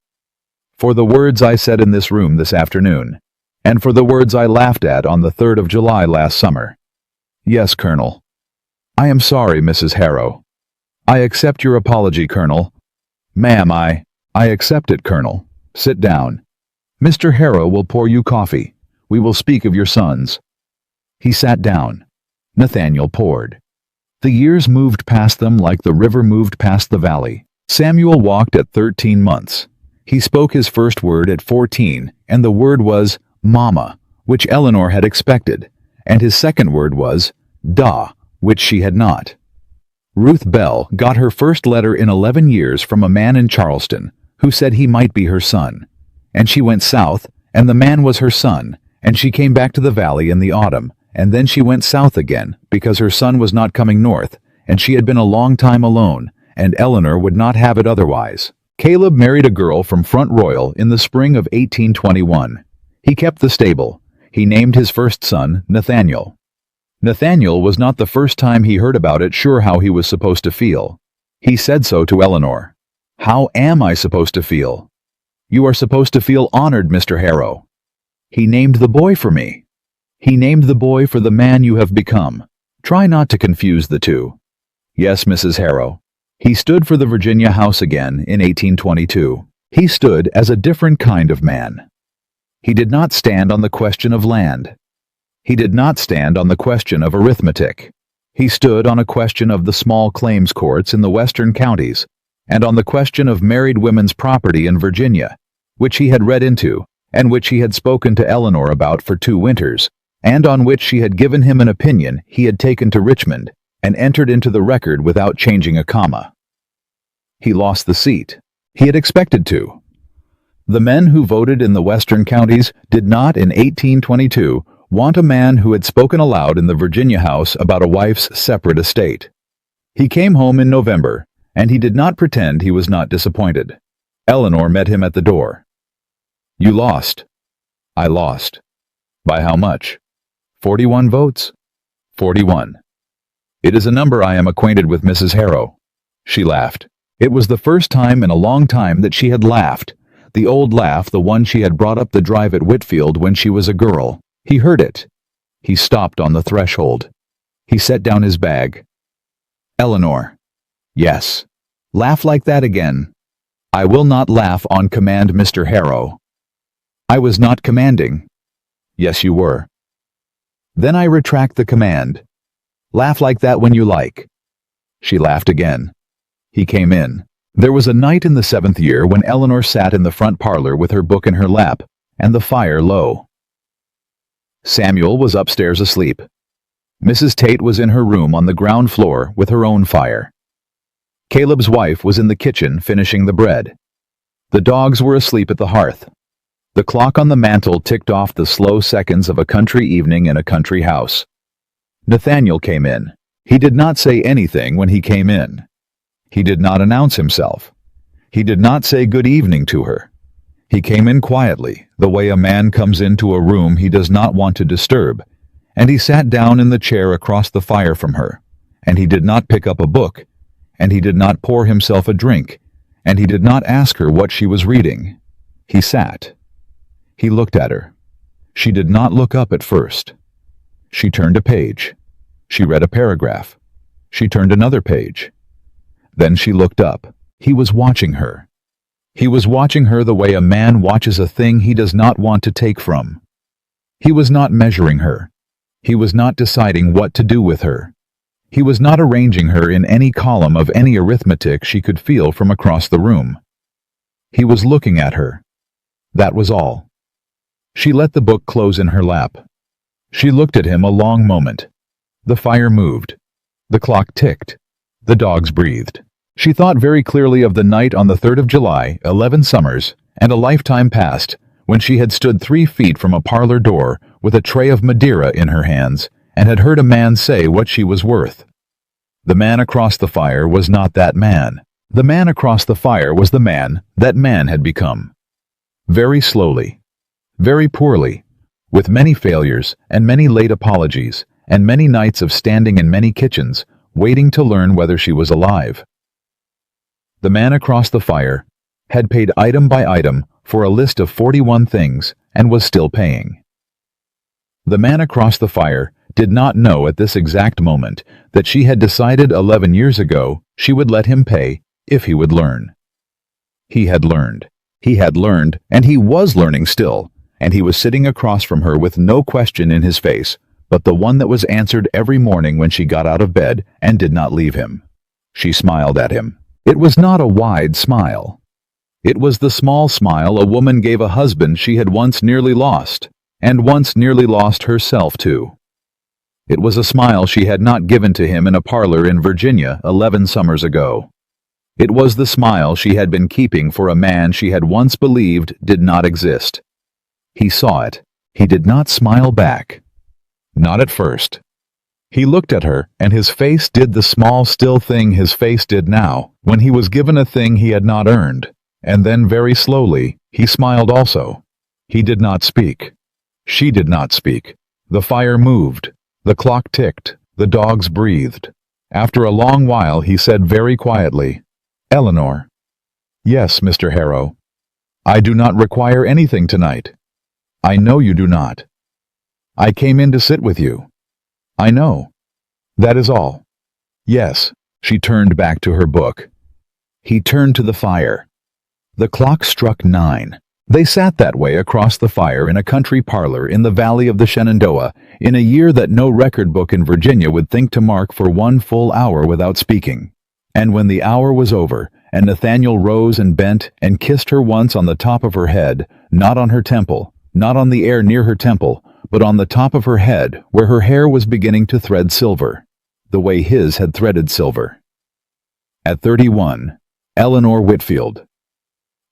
For the words I said in this room this afternoon, and for the words I laughed at on the 3rd of July last summer. Yes, Colonel. I am sorry, Mrs. Harrow. I accept your apology, Colonel. Ma'am, I accept it, Colonel. Sit down. Mr. Harrow will pour you coffee. We will speak of your sons. He sat down. Nathaniel poured. The years moved past them like the river moved past the valley. Samuel walked at 13 months. He spoke his first word at 14, and the word was Mama, which Eleanor had expected, and his second word was Da, which she had not. Ruth Bell got her first letter in 11 years from a man in Charleston who said he might be her son, and she went south, and the man was her son, and she came back to the valley in the autumn, and then she went south again because her son was not coming north, and she had been a long time alone, and Eleanor would not have it otherwise. Caleb married a girl from Front Royal in the spring of 1821. He kept the stable. He named his first son Nathaniel. Nathaniel was not the first time he heard about it sure how he was supposed to feel. He said so to Eleanor. How am I supposed to feel? You are supposed to feel honored, Mr. Harrow. He named the boy for me. He named the boy for the man you have become. Try not to confuse the two. Yes, Mrs. Harrow. He stood for the Virginia House again in 1822. He stood as a different kind of man. He did not stand on the question of land. He did not stand on the question of arithmetic. He stood on a question of the small claims courts in the western counties, and on the question of married women's property in Virginia, which he had read into, and which he had spoken to Eleanor about for 2 winters, and on which she had given him an opinion he had taken to Richmond, and entered into the record without changing a comma. He lost the seat. He had expected to. The men who voted in the western counties did not in 1822 want a man who had spoken aloud in the Virginia House about a wife's separate estate. He came home in November, and he did not pretend he was not disappointed. Eleanor met him at the door. You lost. I lost. By how much? 41 votes. 41. It is a number I am acquainted with, Mrs. Harrow. She laughed. It was the first time in a long time that she had laughed. The old laugh, the one she had brought up the drive at Whitfield when she was a girl. He heard it. He stopped on the threshold. He set down his bag. Eleanor. Yes. Laugh like that again. I will not laugh on command, Mr. Harrow. I was not commanding. Yes, you were. Then I retract the command. Laugh like that when you like. She laughed again. He came in. There was a night in the 7th year when Eleanor sat in the front parlor with her book in her lap, and the fire low. Samuel was upstairs asleep. Mrs. Tate was in her room on the ground floor with her own fire. Caleb's wife was in the kitchen finishing the bread. The dogs were asleep at the hearth. The clock on the mantel ticked off the slow seconds of a country evening in a country house. Nathaniel came in. He did not say anything when he came in. He did not announce himself. He did not say good evening to her. He came in quietly, the way a man comes into a room he does not want to disturb, and he sat down in the chair across the fire from her, and he did not pick up a book, and he did not pour himself a drink, and he did not ask her what she was reading. He sat. He looked at her. She did not look up at first. She turned a page. She read a paragraph. She turned another page. Then she looked up. He was watching her. He was watching her the way a man watches a thing he does not want to take from. He was not measuring her. He was not deciding what to do with her. He was not arranging her in any column of any arithmetic she could feel from across the room. He was looking at her. That was all. She let the book close in her lap. She looked at him a long moment. The fire moved. The clock ticked. The dogs breathed. She thought very clearly of the night on the 3rd of July, 11 summers, and a lifetime past, when she had stood 3 feet from a parlor door with a tray of Madeira in her hands and had heard a man say what she was worth. The man across the fire was not that man. The man across the fire was the man that man had become. Very slowly, very poorly, with many failures and many late apologies and many nights of standing in many kitchens, waiting to learn whether she was alive. The man across the fire had paid item by item for a list of 41 things and was still paying. The man across the fire did not know at this exact moment that she had decided 11 years ago she would let him pay if he would learn. He had learned. He had learned, and he was learning still, and he was sitting across from her with no question in his face, but the one that was answered every morning when she got out of bed and did not leave him. She smiled at him. It was not a wide smile. It was the small smile a woman gave a husband she had once nearly lost, and once nearly lost herself too. It was a smile she had not given to him in a parlor in Virginia 11 summers ago. It was the smile she had been keeping for a man she had once believed did not exist. He saw it. He did not smile back. Not at first. He looked at her, and his face did the small still thing his face did now, when he was given a thing he had not earned, and then very slowly, he smiled also. He did not speak. She did not speak. The fire moved. The clock ticked. The dogs breathed. After a long while he said very quietly, "Eleanor." "Yes, Mr. Harrow." "I do not require anything tonight." "I know you do not." "I came in to sit with you." "I know." "That is all." "Yes." She turned back to her book. He turned to the fire. The clock struck 9. They sat that way across the fire in a country parlor in the valley of the Shenandoah in a year that no record book in Virginia would think to mark for 1 full hour without speaking. And when the hour was over, and Nathaniel rose and bent and kissed her once on the top of her head, not on her temple, not on the air near her temple, but on the top of her head where her hair was beginning to thread silver, the way his had threaded silver. At 31, Eleanor Whitfield.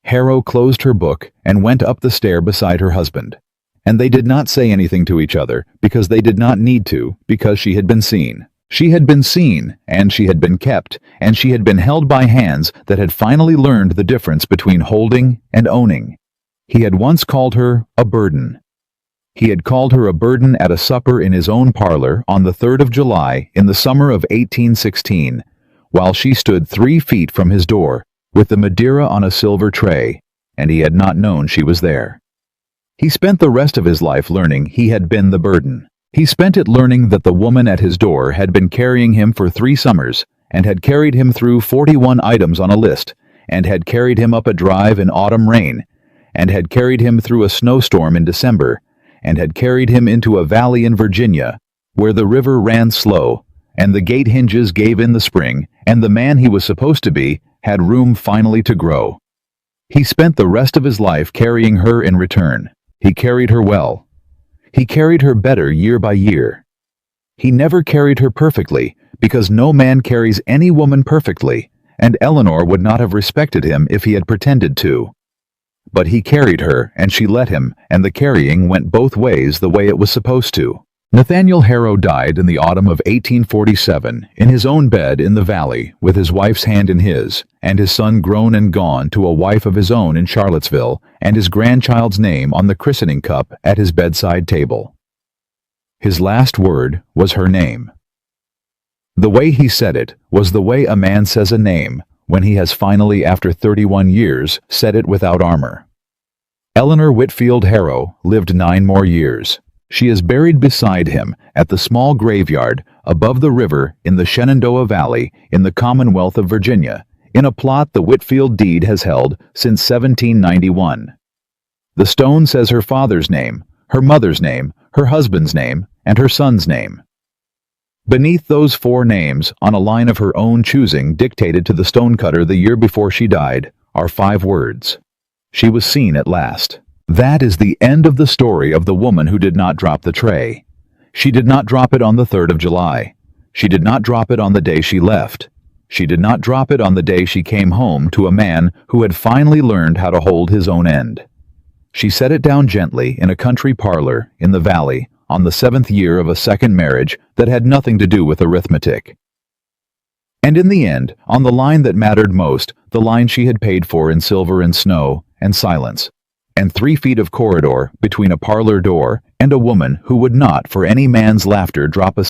Harrow closed her book and went up the stair beside her husband, and they did not say anything to each other because they did not need to, because she had been seen. She had been seen, and she had been kept, and she had been held by hands that had finally learned the difference between holding and owning. He had once called her a burden. He had called her a burden at a supper in his own parlor on the 3rd of July in the summer of 1816, while she stood 3 feet from his door, with the Madeira on a silver tray, and he had not known she was there. He spent the rest of his life learning he had been the burden. He spent it learning that the woman at his door had been carrying him for 3 summers, and had carried him through 41 items on a list, and had carried him up a drive in autumn rain, and had carried him through a snowstorm in December, and had carried him into a valley in Virginia, where the river ran slow, and the gate hinges gave in the spring, and the man he was supposed to be had room finally to grow. He spent the rest of his life carrying her in return. He carried her well. He carried her better year by year. He never carried her perfectly, because no man carries any woman perfectly, and Eleanor would not have respected him if he had pretended to. But he carried her, and she let him, and the carrying went both ways the way it was supposed to. Nathaniel Harrow died in the autumn of 1847 in his own bed in the valley, with his wife's hand in his, and his son grown and gone to a wife of his own in Charlottesville, and his grandchild's name on the christening cup at his bedside table. His last word was her name. The way he said it was the way a man says a name when he has finally, after 31 years, said it without armor. Eleanor Whitfield Harrow lived 9 more years. She is buried beside him at the small graveyard above the river in the Shenandoah Valley in the Commonwealth of Virginia, in a plot the Whitfield deed has held since 1791. The stone says her father's name, her mother's name, her husband's name, and her son's name. Beneath those 4 names, on a line of her own choosing dictated to the stonecutter the year before she died, are 5 words. She was seen at last. That is the end of the story of the woman who did not drop the tray. She did not drop it on the 3rd of July. She did not drop it on the day she left. She did not drop it on the day she came home to a man who had finally learned how to hold his own end. She set it down gently in a country parlor in the valley on the 7th year of a second marriage that had nothing to do with arithmetic. And in the end, on the line that mattered most, the line she had paid for in silver and snow and silence, and 3 feet of corridor between a parlor door and a woman who would not for any man's laughter drop a